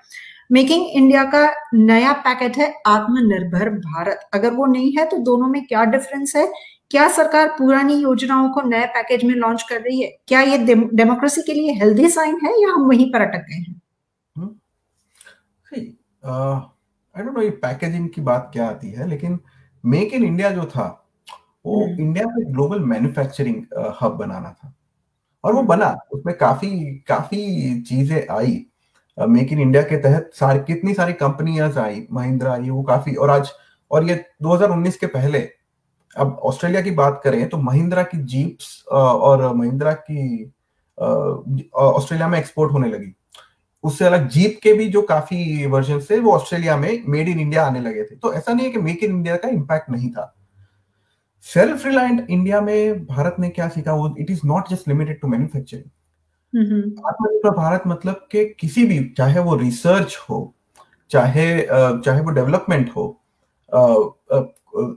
Speaker 2: Making India का नया पैकेट है आत्मनिर्भर भारत। अगर वो नहीं है तो दोनों में क्या डिफरेंस है? क्या सरकार पुरानी योजनाओं को नए पैकेज में लॉन्च कर रही है? क्या ये डेमोक्रेसी के लिए हेल्दी साइन है या हम वहीं पर अटक गए हैं?
Speaker 1: आई डोंट नो ये पैकेजिंग की बात क्या आती है, लेकिन मेक इन इंडिया जो था वो इंडिया को ग्लोबल मैन्युफैक्चरिंग हब बनाना था और वो बना। उसमें काफी चीजें आई। मेक इन इंडिया के तहत कितनी सारी कंपनियां आई, महिंद्रा आई, वो काफी। और ये 2019 के पहले, अब ऑस्ट्रेलिया की बात करें तो महिंद्रा की जीप्स और महिंद्रा की ऑस्ट्रेलिया में एक्सपोर्ट होने लगी। उससे अलग जीप के भी जो काफी वर्जन थे वो ऑस्ट्रेलिया में मेड इन इंडिया आने लगे थे। तो ऐसा नहीं है कि मेक इन इंडिया का इंपैक्ट नहीं था। सेल्फ रिलायंट इंडिया में भारत ने क्या सीखा, वो it is not just limited to manufacturing. Aatmanirbhar Bharat मतलब कि किसी भी, चाहे वो रिसर्च हो, चाहे वो डेवलपमेंट हो,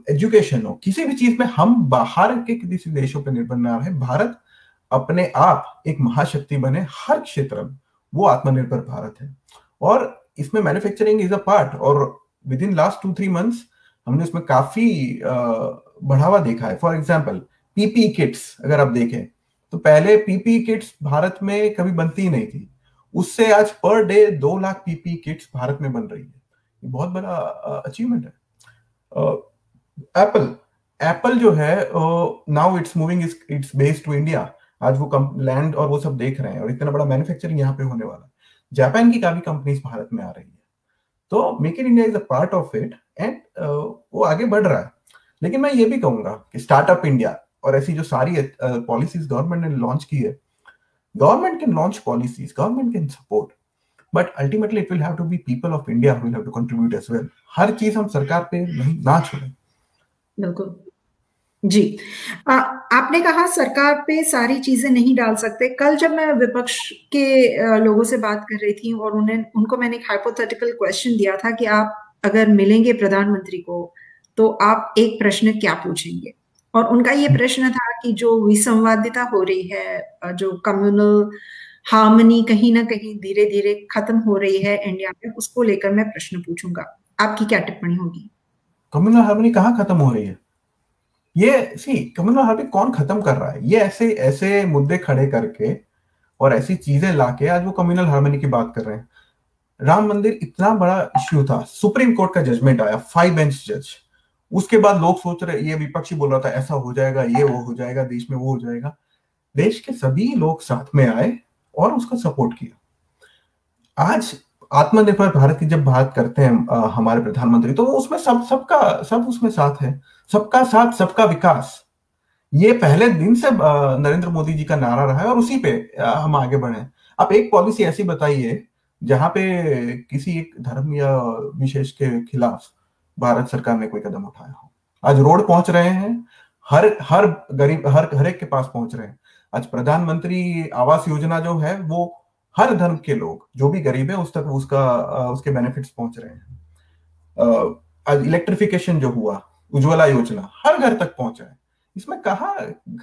Speaker 1: एजुकेशन हो, किसी भी चीज में हम बाहर के किसी देशों पर निर्भर ना रहे, भारत अपने आप एक महाशक्ति बने हर क्षेत्र में, वो आत्मनिर्भर भारत है। और इसमें मैन्युफैक्चरिंग इज अ पार्ट, और विद इन लास्ट 2-3 मंथ्स हमने उसमें काफी बढ़ावा देखा है। फॉर एग्जाम्पल पीपी किट्स अगर आप देखें तो पहले पीपी किट्स भारत में कभी बनती ही नहीं थी, उससे आज per day 2 lakh PP kits Bharat में बन रही है। ये बहुत बड़ा अचीवमेंट है। एप्पल जो है now it's moving its base to India. आज वो लैंड और वो सब देख रहे हैं, और इतना बड़ा मैन्युफैक्चरिंग यहाँ पे होने वाला है। जापान की काफी कंपनीज भारत में आ रही है, तो make in India is a part of it, and वो आगे बढ़ रहा है। लेकिन मैं ये भी कहूंगा कि स्टार्टअप इंडिया और ऐसी जो सारी पॉलिसीज गवर्नमेंट ने लॉन्च की है, government can launch policies, government can support, but ultimately it will have to be people of India who will have to contribute as well. हर चीज हम सरकार पे नहीं ना छोड़ें।
Speaker 2: बिल्कुल जी। आपने कहा सरकार पे सारी चीजें नहीं डाल सकते। कल जब मैं विपक्ष के लोगों से बात कर रही थी और उनको मैंने एक हाइपोथेटिकल क्वेश्चन दिया था कि आप अगर मिलेंगे प्रधानमंत्री को तो आप एक प्रश्न क्या पूछेंगे, और उनका ये प्रश्न था कि जो विसंवादिता हो रही है, जो कम्युनल हार्मनी कहीं ना कहीं धीरे धीरे खत्म हो रही है इंडिया में, उसको लेकर मैं प्रश्न पूछूंगा। आपकी क्या टिप्पणी होगी?
Speaker 1: कम्युनल हार्मनी कहाँ खत्म हो रही है? ये कम्युनल हार्मनी कौन खत्म कर रहा है? ये ऐसे ऐसे मुद्दे खड़े करके और ऐसी चीजें लाके आज वो कम्युनल हार्मनी की बात कर रहे हैं। राम मंदिर इतना बड़ा इश्यू था, सुप्रीम कोर्ट का जजमेंट आया, 5 बेंच जज, उसके बाद लोग सोच रहे, ये विपक्षी बोल रहा था ऐसा हो जाएगा, ये वो हो जाएगा, देश में वो हो जाएगा। देश के सभी लोग साथ में आए और उसको सपोर्ट किया। आज आत्मनिर्भर भारत की जब बात करते हैं हमारे प्रधानमंत्री, तो उसमें सब उसमें साथ है। सबका साथ सबका विकास, ये पहले दिन से नरेंद्र मोदी जी का नारा रहा है, और उसी पे हम आगे बढ़े। आप एक पॉलिसी ऐसी बताइए जहां पे किसी एक धर्म या विशेष के खिलाफ भारत सरकार ने कोई कदम उठाया हो। आज रोड पहुंच रहे हैं, हर गरीब, हर एक के पास पहुंच रहे हैं। आज प्रधानमंत्री आवास योजना जो है वो हर धर्म के लोग, जो भी गरीब है, उस तक उसके बेनिफिट्स पहुंच रहे हैं। आज इलेक्ट्रिफिकेशन जो हुआ, उज्ज्वला योजना हर घर तक पहुंचा है। इसमें कहा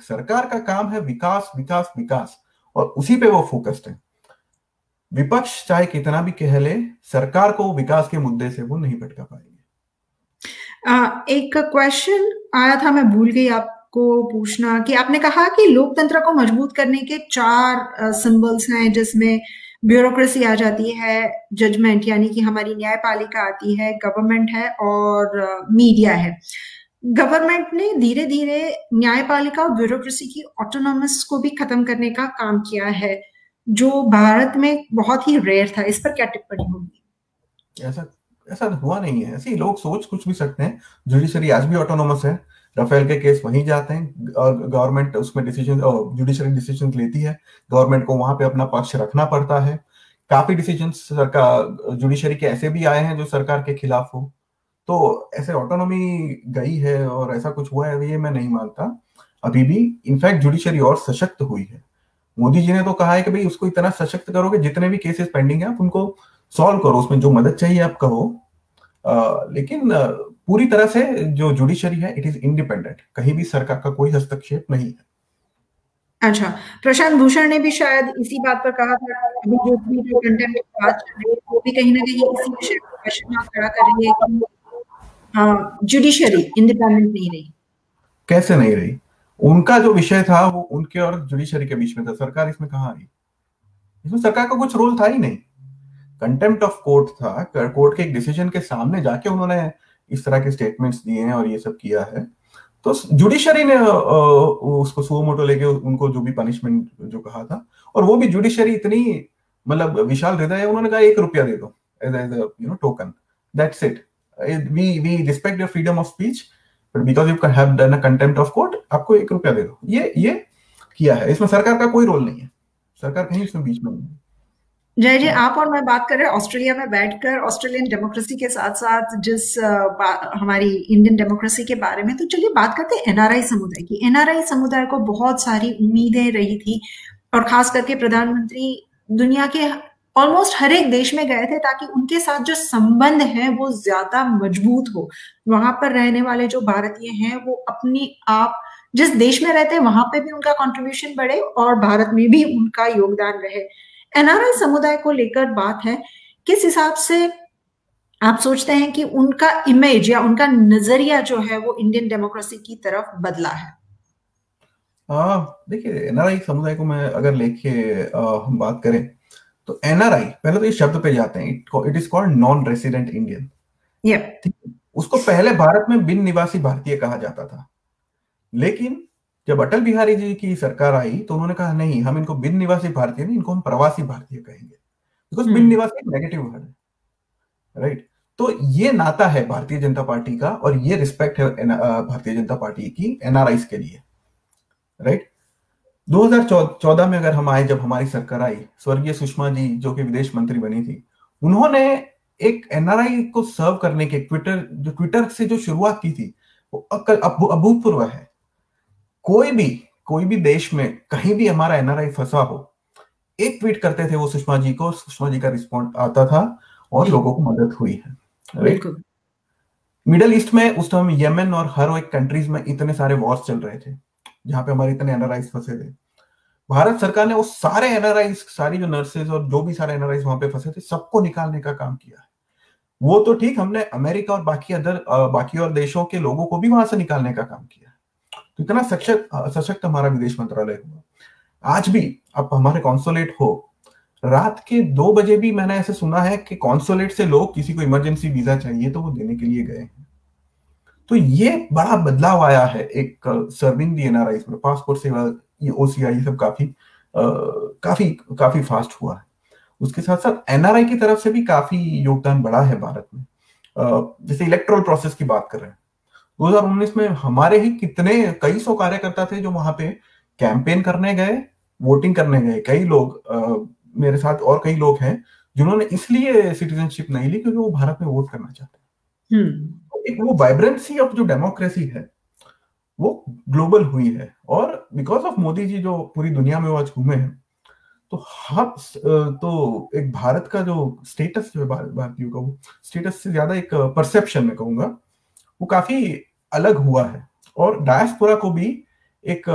Speaker 1: सरकार का काम है विकास विकास विकास, और उसी पे वो फोकस्ड है। विपक्ष चाहे कितना भी कह ले, सरकार को विकास के मुद्दे से वो नहीं भटका पाएंगे।
Speaker 2: एक क्वेश्चन आया था, मैं भूल गई आपको पूछना, कि आपने कहा कि लोकतंत्र को मजबूत करने के 4 सिंबल्स हैं, जिसमें ब्यूरोक्रेसी आ जाती है, जजमेंट यानी कि हमारी न्यायपालिका आती है, गवर्नमेंट है, और मीडिया है। गवर्नमेंट ने धीरे धीरे न्यायपालिका और ब्यूरोक्रेसी की ऑटोनॉमस को भी खत्म करने का काम किया है, जो भारत में बहुत ही रेयर था। इस पर क्या टिप्पणी होगी?
Speaker 1: ऐसा हुआ नहीं है। ऐसे लोग सोच कुछ भी सकते हैं। जुडिशरी आज भी ऑटोनॉमस है, राफेल के केस वहीं जाते हैं और गवर्नमेंट उसमें डिसीजन, जुडिशरी डिसीजन लेती है, गवर्नमेंट को वहां पे अपना पक्ष रखना पड़ता है। काफी डिसीजन सरकार जुडिशरी के ऐसे भी आए हैं जो सरकार के खिलाफ हो। तो ऐसे ऑटोनॉमी गई है और ऐसा कुछ हुआ है, ये मैं नहीं मानता अभी भी। इनफैक्ट जुडिशरी और सशक्त हुई है। मोदी जी ने तो कहा है कि भाई उसको इतना सशक्त करोगे, जितने भी केसेस पेंडिंग है आप उनको सॉल्व करो, उसमें जो मदद चाहिए आप करो। लेकिन पूरी तरह से जो जुडिशरी है इट इज इंडिपेंडेंट, कहीं भी सरकार का कोई हस्तक्षेप नहीं है।
Speaker 2: अच्छा, प्रशांत भूषण ने भी शायद इसी बात पर कहा था, अभी जो कंटेंट की बात कर रही है वो भी कहीं ना कहीं इसी विषय पर क्वेश्चन मार्क खड़ा कर रही है कि जुडिशरी इंडिपेंडेंट नहीं रही।
Speaker 1: कैसे नहीं रही? उनका जो विषय था वो उनके और जुडिशरी के बीच में था, सरकार इसमें कहाँ आई? इसमें सरकार का कुछ रोल था ही नहीं। कंटेम्प्ट ऑफ कोर्ट था, कोर्ट के एक डिसीजन के सामने जाके उन्होंने इस तरह के स्टेटमेंट्स दिए हैं और ये सब किया है। तो जुडिशरी ने उसको सुओ मोटो लेके उनको जो भी पनिशमेंट जो कहा था, और वो भी जुडिशरी इतनी मतलब विशाल हृदय है, उन्होंने कहा 1 रुपया दे दो as token, that's it. We respect your freedom of speech, but because you have done a contempt of court, आपको 1 रुपया दे दो। ये किया है। इसमें सरकार का कोई रोल नहीं है, सरकार कहीं इसमें बीच में नहीं है।
Speaker 2: जय जी, आप और मैं बात कर रहे हैं ऑस्ट्रेलिया में बैठकर ऑस्ट्रेलियन डेमोक्रेसी के साथ साथ जिस हमारी इंडियन डेमोक्रेसी के बारे में। तो चलिए बात करते हैं एनआरआई समुदाय की। एनआरआई समुदाय को बहुत सारी उम्मीदें रही थी, और खास करके प्रधानमंत्री दुनिया के ऑलमोस्ट हर एक देश में गए थे ताकि उनके साथ जो संबंध है वो ज्यादा मजबूत हो। वहां पर रहने वाले जो भारतीय हैं वो अपनी आप जिस देश में रहते हैं वहां पे भी उनका कंट्रीब्यूशन बढ़े और भारत में भी उनका योगदान रहे। एनआरआई समुदाय को लेकर बात है, किस हिसाब से आप सोचते हैं कि उनका इमेज या उनका नजरिया जो है वो इंडियन डेमोक्रेसी की तरफ बदला है?
Speaker 1: देखिए, एनआरआई समुदाय को मैं अगर लेके हम बात करें तो एनआरआई, पहले तो ये शब्द पे जाते हैं, it is called non resident Indian. ठीक है, उसको पहले भारत में बिन निवासी भारतीय कहा जाता था, लेकिन जब अटल बिहारी जी की सरकार आई तो उन्होंने कहा नहीं, हम इनको बिन निवासी भारतीय नहीं, इनको हम प्रवासी भारतीय कहेंगे, बिकॉज बिन निवासी नेगेटिव वर्ड है, राइट। तो ये नाता है भारतीय जनता पार्टी का और ये रिस्पेक्ट है भारतीय जनता पार्टी की एनआरआईस के लिए, राइट। 2014 में अगर हम आए, जब हमारी सरकार आई, स्वर्गीय सुषमा जी जो कि विदेश मंत्री बनी थी, उन्होंने एक एनआरआई को सर्व करने के ट्विटर से जो शुरुआत की थी वो अभूतपूर्व है। कोई भी देश में कहीं भी हमारा एनआरआई फंसा हो, एक ट्वीट करते थे वो सुषमा जी को, सुषमा जी का रिस्पॉन्ड आता था और लोगों को मदद हुई है, राइट। मिडल ईस्ट में उस टाइम यमन और हर एक कंट्रीज में इतने सारे वॉर्स चल रहे थे जहां पे हमारे इतने एनआरआईस फंसे थे। भारत सरकार ने वो सारे एनआरआईस, सारी जो नर्सेज और जो भी सारे एनआरआईस वहां पे फंसे थे, सबको निकालने का काम किया है। वो तो ठीक, हमने अमेरिका और बाकी और देशों के लोगों को भी वहां से निकालने का काम किया। तो इतना सशक्त हमारा विदेश मंत्रालय हुआ। आज भी अब हमारे कॉन्सुलेट हो, रात के 2 बजे भी मैंने ऐसे सुना है कि कॉन्सुलेट से लोग, किसी को इमरजेंसी वीजा चाहिए तो वो देने के लिए गए हैं। तो ये बड़ा बदलाव आया है एक सर्विंग दी एनआरआईस में। पासपोर्ट सेवा, ये ओसीआई, ये सब काफी फास्ट हुआ है। उसके साथ साथ एनआरआई की तरफ से भी काफी योगदान बढ़ा है भारत में। जैसे इलेक्टोरल प्रोसेस की बात कर रहे हैं, 2019 में हमारे ही कई सौ कार्यकर्ता थे जो वहां पे कैंपेन करने गए, वोटिंग करने गए। कई लोग मेरे साथ और कई लोग हैं जिन्होंने इसलिए सिटीजनशिप नहीं ली क्योंकि वो भारत में वोट करना चाहते हैं। तो एक वो वाइब्रेंसी ऑफ जो डेमोक्रेसी है वो ग्लोबल हुई है, और बिकॉज ऑफ मोदी जी जो पूरी दुनिया में आज घूमे हैं, तो हम तो एक भारत का जो स्टेटस जो है, भारतीयों का, वो स्टेटस से ज्यादा एक परसेप्शन में कहूंगा, वो काफी अलग हुआ है। और डायस्पोरा को भी एक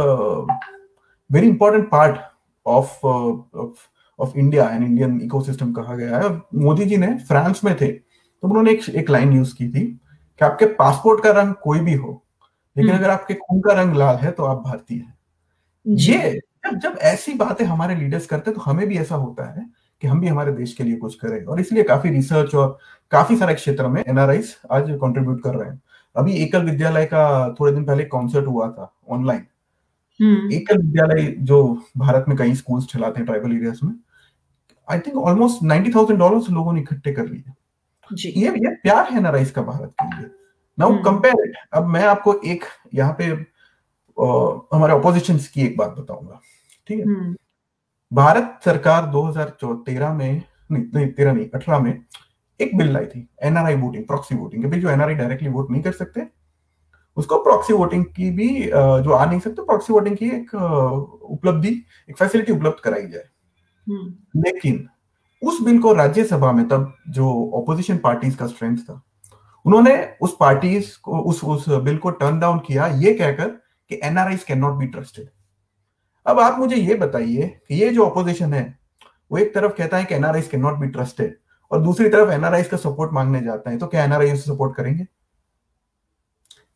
Speaker 1: very important part of India and Indian ecosystem कहा गया है। मोदी जी ने फ्रांस में थे तो उन्होंने एक लाइन यूज की थी कि आपके पासपोर्ट का रंग कोई भी हो, लेकिन अगर आपके खून का रंग लाल है तो आप भारतीय हैं। ये जब ऐसी बातें हमारे लीडर्स करते हैं तो हमें भी ऐसा होता है कि हम भी हमारे देश के लिए कुछ करें, और इसलिए काफी रिसर्च और काफी सारे क्षेत्र में एनआरआईस आज कंट्रीब्यूट कर रहे हैं। अभी एकल विद्यालय का थोड़े दिन पहले कॉन्सर्ट हुआ था ऑनलाइन। एकल विद्यालय जो भारत में कई स्कूल्स चलाते हैं ट्राइबल एरियाज में, आई थिंक ऑलमोस्ट $90,000 लोगों ने इकट्ठे कर लिए। ये प्यार है एनआरआईस का भारत के लिए। Now compare it. अब मैं आपको एक यहाँ पे हमारे ऑपोजिशन की एक बात बताऊंगा, ठीक है। भारत सरकार 2013 में, नहीं 18 में एक बिल लाई थी, एनआरआई वोटिंग, प्रॉक्सी वोटिंग। जो एनआरआई डायरेक्टली वोट नहीं कर सकते उसको प्रॉक्सी वोटिंग की भी, जो आ नहीं सकते, प्रॉक्सी वोटिंग की एक उपलब्धि, एक फैसिलिटी उपलब्ध कराई जाए। लेकिन उस बिल को राज्यसभा में तब जो ऑपोजिशन पार्टीज का स्ट्रेंथ था, उन्होंने उस पार्टीज को, उस बिल को टर्न डाउन किया, ये कहकर कि NRIs can not be trusted. अब आप मुझे ये बताइए कि ये जो ऑपोजिशन है वो एक तरफ कहता है कि NRIs can not be trusted, और दूसरी तरफ एनआरआईज का सपोर्ट मांगने जाते हैं, तो क्या एनआरआई सपोर्ट करेंगे?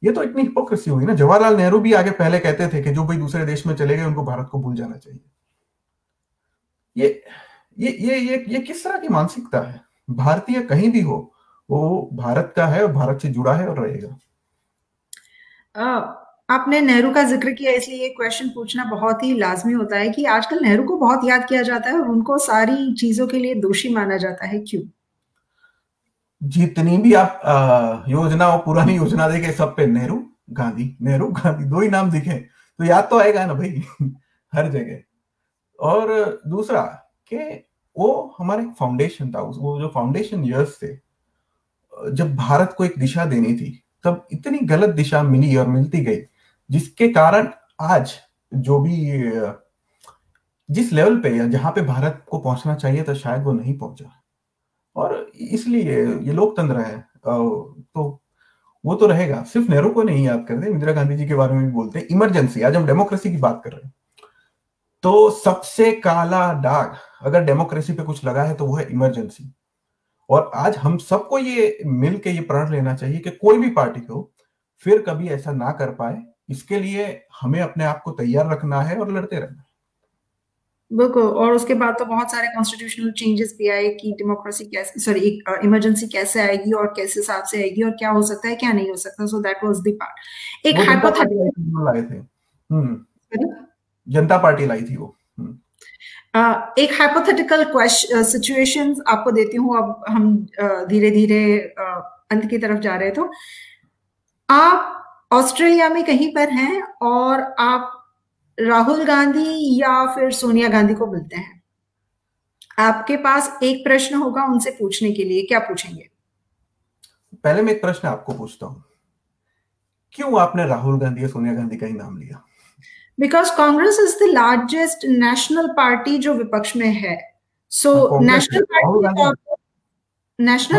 Speaker 1: ये तो इतनी हिपोक्रेसी हुई ना। जवाहरलाल नेहरू भी आगे पहले कहते थे कि जो भाई दूसरे देश में चले गए उनको भारत को भूल जाना चाहिए। ये किस तरह की मानसिकता है? भारतीय कहीं भी हो, वो भारत का है और भारत से जुड़ा है और रहेगा।
Speaker 2: आपने नेहरू का जिक्र किया, इसलिए ये क्वेश्चन पूछना बहुत ही लाजमी होता है कि आजकल नेहरू को बहुत याद किया जाता है और उनको सारी चीजों के लिए दोषी माना जाता है, क्यों?
Speaker 1: जितनी भी आप योजना और पुरानी योजना देखे, सब पे नेहरू गांधी दो ही नाम दिखे तो याद तो आएगा ना भाई हर जगह। और दूसरा कि वो हमारे फाउंडेशन था, वो जो फाउंडेशन ईयर्स थे, जब भारत को एक दिशा देनी थी तब इतनी गलत दिशा मिली और मिलती गई, जिसके कारण आज जो भी जिस लेवल पे या जहां पे भारत को पहुंचना चाहिए था शायद वो नहीं पहुंचा, और इसलिए ये लोकतंत्र है। तो वो तो रहेगा। सिर्फ नेहरू को नहीं याद करते, इंदिरा गांधी जी के बारे में भी बोलते हैं। इमरजेंसी, आज हम डेमोक्रेसी की बात कर रहे हैं, तो सबसे काला दाग अगर डेमोक्रेसी पे कुछ लगा है तो वो है इमरजेंसी। और आज हम सबको ये मिल के ये प्रण लेना चाहिए कि कोई भी पार्टी हो फिर कभी ऐसा ना कर पाए। इसके लिए हमें अपने आप को तैयार रखना है और लड़ते रहना है।
Speaker 2: बिल्कुल। और उसके बाद तो बहुत सारे कॉन्स्टिट्यूशनल चेंजेस भी आए कि डेमोक्रेसी कैसे, सॉरी, इमरजेंसी कैसे आएगी और किस हिसाब से आएगी और क्या हो सकता है क्या नहीं हो सकता। So that was the part. एक
Speaker 1: वो जनता पार्टी
Speaker 2: हाइपोथेटिकल
Speaker 1: लाए थे। जनता पार्टी लाई थी वो।
Speaker 2: एक हाइपोथेटिकल क्वेश्चन सिचुएशन आपको देती हूँ। अब हम धीरे धीरे अंत की तरफ जा रहे हैं। तो आप ऑस्ट्रेलिया में कहीं पर हैं और आप राहुल गांधी या फिर सोनिया गांधी को मिलते हैं। आपके पास एक प्रश्न होगा उनसे पूछने के लिए, क्या पूछेंगे?
Speaker 1: पहले मैं एक प्रश्न आपको पूछता हूँ, क्यों आपने राहुल गांधी या सोनिया गांधी का ही नाम लिया?
Speaker 2: Because Congress is the largest national party जो विपक्ष में है। सो नेशनल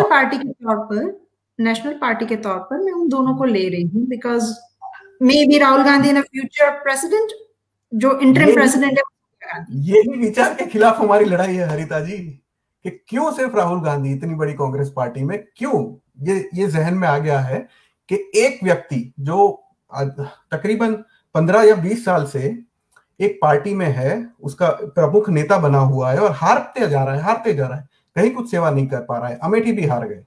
Speaker 2: पार्टी के तौर पर मैं उन दोनों को ले रही हूँ। Because may be Rahul Gandhi in future president, जो इंटरिम प्रेसिडेंट है।
Speaker 1: यही विचार के खिलाफ हमारी लड़ाई है हरिता जी, कि क्यों सिर्फ राहुल गांधी इतनी बड़ी कांग्रेस पार्टी में, क्यों ये जहन में आ गया है कि एक व्यक्ति जो तकरीबन 15 या 20 साल से एक पार्टी में है, उसका प्रमुख नेता बना हुआ है और हारते जा रहा है, कहीं कुछ सेवा नहीं कर पा रहा है। अमेठी भी हार गए,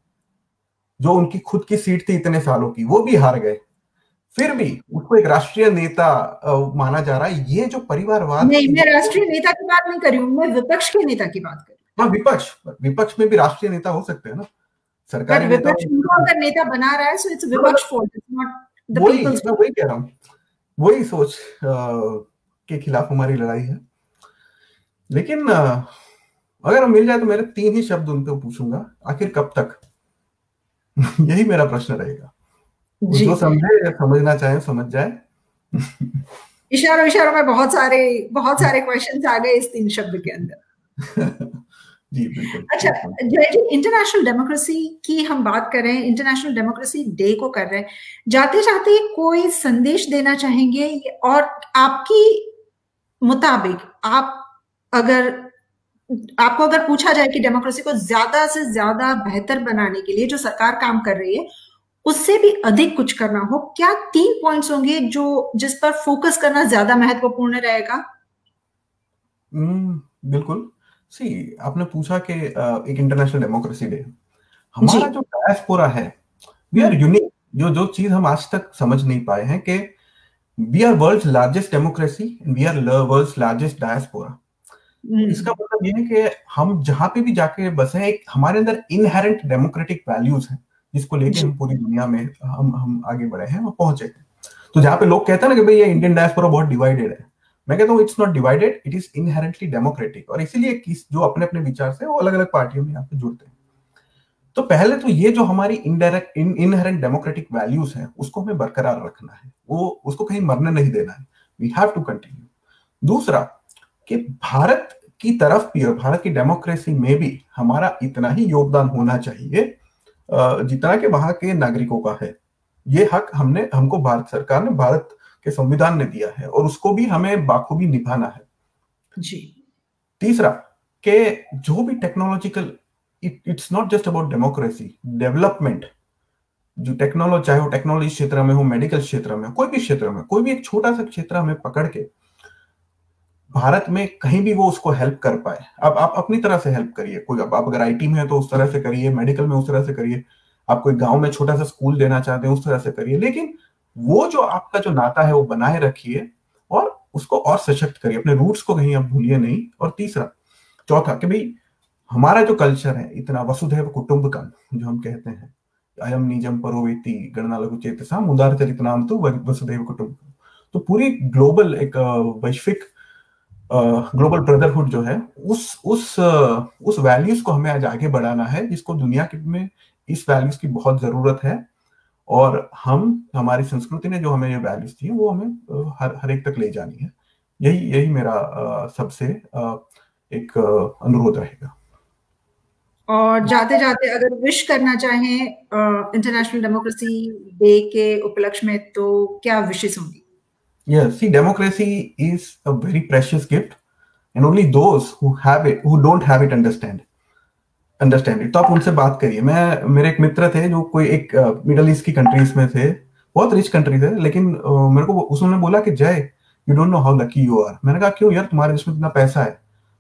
Speaker 1: जो उनकी खुद की सीट थी इतने सालों की, वो भी हार गए, फिर भी उसको एक राष्ट्रीय नेता माना जा रहा है। ये जो परिवारवाद,
Speaker 2: नहीं, मैं राष्ट्रीय नेता की बात नहीं कर रही हूँ, मैं विपक्ष के नेता की बात कर रही
Speaker 1: हूँ। हाँ, विपक्ष में भी राष्ट्रीय नेता हो सकते हैं ना, सरकारी नेता।
Speaker 2: अगर नेता बना रहा है सो इट्स विपक्ष fault, it's not the people's.
Speaker 1: मैं वही कह रहा हूँ, वही सोच के खिलाफ हमारी लड़ाई है। लेकिन अगर मिल जाए तो मेरे 3 ही शब्द उन पे पूछूंगा, आखिर कब तक? यही मेरा प्रश्न रहेगा। जो समझे, समझना चाहे समझ जाए।
Speaker 2: इशारों में बहुत सारे क्वेश्चंस आ गए इस 3 शब्द के अंदर।
Speaker 1: जी बिल्कुल।
Speaker 2: अच्छा जय जी, इंटरनेशनल डेमोक्रेसी की हम बात कर रहे हैं, इंटरनेशनल डेमोक्रेसी डे को कर रहे हैं। जाते जाते कोई संदेश देना चाहेंगे? और आपकी मुताबिक आपको अगर पूछा जाए कि डेमोक्रेसी को ज्यादा से ज्यादा बेहतर बनाने के लिए जो सरकार काम कर रही है उससे भी अधिक कुछ करना हो, क्या 3 पॉइंट्स होंगे जिस पर फोकस करना ज्यादा महत्वपूर्ण रहेगा?
Speaker 1: बिल्कुल। आपने पूछा कि एक इंटरनेशनल डेमोक्रेसी डे, हमारा जो डायस्पोरा है, वी आर यूनिक। जो चीज हम आज तक समझ नहीं पाए हैं कि we are world's largest democracy and we are world's largest diaspora. इसका मतलब यह है कि हम जहां पे भी जाके बसे हैं, एक हमारे अंदर इनहेरेंट डेमोक्रेटिक वैल्यूज हैं जिसको लेके हम पूरी दुनिया में हम आगे बढ़े हैं और पहुंचे हैं। तो जहां पे लोग कहते हैं ना कि भाई ये इंडियन डायस्पोरा बहुत डिवाइडेड है, मैं कहता हूँ it's not divided, it is inherently democratic. और इसीलिए जो अपने अपने विचार से वो अलग अलग पार्टियों में यहाँ पे जुड़ते हैं। तो पहले तो ये जो हमारी इनहेरेंट डेमोक्रेटिक वैल्यूज हैं उसको हमें बरकरार रखना है, वो उसको कहीं मरने नहीं देना है। We have to continue. दूसरा कि भारत की तरफ भी और भारत की डेमोक्रेसी में भी हमारा इतना ही योगदान होना चाहिए जितना कि वहां के नागरिकों का है। ये हक हमको भारत सरकार ने, भारत के संविधान ने दिया है और उसको भी हमें बाखूबी निभाना है
Speaker 2: जी।
Speaker 1: तीसरा कि जो भी technological, it's not just about democracy, development. जो टेक्नोलॉजी, चाहे वो टेक्नोलॉजी क्षेत्र में हो, मेडिकल क्षेत्र में, कोई भी क्षेत्र में, कोई भी एक छोटा सा क्षेत्र हमें पकड़ के भारत में कहीं भी वो उसको हेल्प कर पाए। अब आप अपनी तरह से हेल्प करिए। कोई आप अगर आईटी में है तो उस तरह से करिए, मेडिकल में उस तरह से करिए, आप कोई गांव में छोटा सा स्कूल देना चाहते हैं उस तरह से करिए। लेकिन वो जो आपका जो नाता है वो बनाए रखिए और उसको और सशक्त करिए, अपने रूट्स को कहीं आप भूलिए नहीं। और चौथा कि भाई हमारा जो कल्चर है इतना वसुधैव कुटुंबकम जो हम कहते हैं, अयम निजम परोवेति गणना लघु चेतसाम उदारचरितनाम तो वसुधैव कुटुंबकम। तो पूरी ग्लोबल एक वैश्विक ग्लोबल ब्रदरहुड जो है उस वैल्यूज को हमें आज आगे बढ़ाना है, जिसको दुनिया में इस वैल्यूज की बहुत जरूरत है। और हमारी संस्कृति ने जो हमें ये वैल्यूज दी वो हमें हर एक तक ले जानी है। यही मेरा सबसे एक अनुरोध रहेगा।
Speaker 2: और जाते जाते अगर विश करना चाहें इंटरनेशनल डेमोक्रेसी डे के उपलक्ष्य में, तो क्या विशेष होंगी?
Speaker 1: Yes, see, democracy is a very precious gift, and only those who have it, who don't have it, understand it. तो आप उनसे बात करिए। मेरे एक मित्र थे जो कोई एक मिडल ईस्ट की कंट्रीज में थे, बहुत रिच कंट्री थे, लेकिन मेरे को उन्होंने बोला कि Jai, you don't know how lucky you are. मैंने कहा क्यों यार, तुम्हारे देश में इतना पैसा है?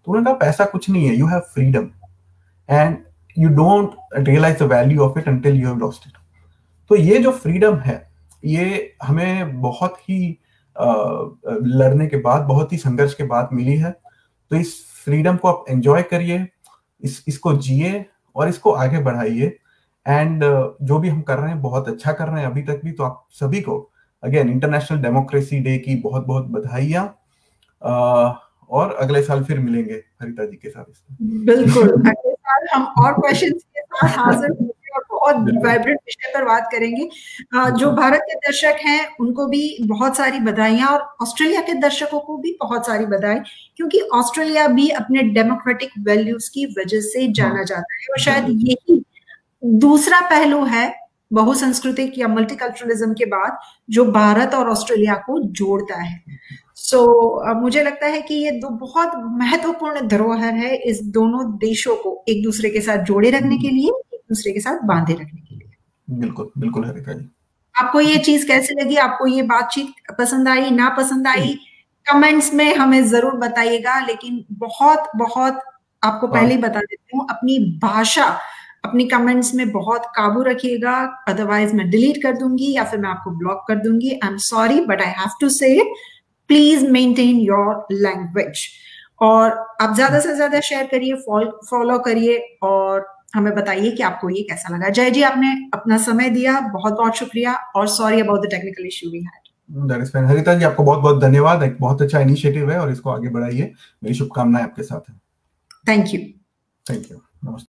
Speaker 1: तो उन्होंने कहा पैसा कुछ नहीं है, you have freedom and you don't realise the value of it until you have lost it. तो ये जो फ्रीडम है, ये हमें बहुत ही लड़ने के बाद, बहुत ही संघर्ष के बाद मिली है। तो इस फ्रीडम को आप एंजॉय करिए, इसको जिए और इसको आगे बढ़ाइए। एंड जो भी हम कर रहे हैं बहुत अच्छा कर रहे हैं अभी तक भी। तो आप सभी को अगेन इंटरनेशनल डेमोक्रेसी डे की बहुत बहुत बधाइयाँ, और अगले साल फिर मिलेंगे हरिता जी के साथ।
Speaker 2: बिल्कुल, अगले साल हम और क्वेश्चंस के साथ हाजिर होंगे और बहुत वाइब्रेंट विषय पर बात करेंगे। जो भारत के दर्शक हैं उनको भी बहुत सारी बधाइयां, और ऑस्ट्रेलिया के दर्शकों को भी बहुत सारी बधाई, क्योंकि ऑस्ट्रेलिया भी अपने डेमोक्रेटिक वैल्यूज की वजह से जाना जाता है। और शायद यही दूसरा पहलू है बहुसंस्कृतिक या मल्टीकल्चरलिज्म के बाद जो भारत और ऑस्ट्रेलिया को जोड़ता है। मुझे लगता है कि ये दो बहुत महत्वपूर्ण धरोहर है इस दोनों देशों को एक दूसरे के साथ जोड़े रखने के लिए, एक दूसरे के साथ बांधे रखने के लिए।
Speaker 1: बिल्कुल बिल्कुल हरिता जी,
Speaker 2: आपको ये चीज कैसे लगी? आपको ये बातचीत पसंद आई, ना पसंद आई? कमेंट्स में हमें जरूर बताइएगा। लेकिन बहुत बहुत आपको पहले ही बता देती हूँ, अपनी भाषा अपनी कमेंट्स में बहुत काबू रखिएगा, अदरवाइज मैं डिलीट कर दूंगी या फिर मैं आपको ब्लॉक कर दूंगी। I am sorry but I have to say it, please maintain your language. और आप ज्यादा से ज्यादा शेयर करिए, फॉलो करिए और हमें बताइए कि आपको ये कैसा लगा। जय जी, आपने अपना समय दिया, बहुत बहुत शुक्रिया, और sorry about the technical issue we had.
Speaker 1: That is fine. Harita ji, आपको बहुत बहुत धन्यवाद। एक बहुत अच्छा इनिशिएटिव है और इसको आगे बढ़ाइए। मेरी शुभकामनाएं आपके साथ हैं।
Speaker 2: Thank you.
Speaker 1: Thank you. नमस्ते।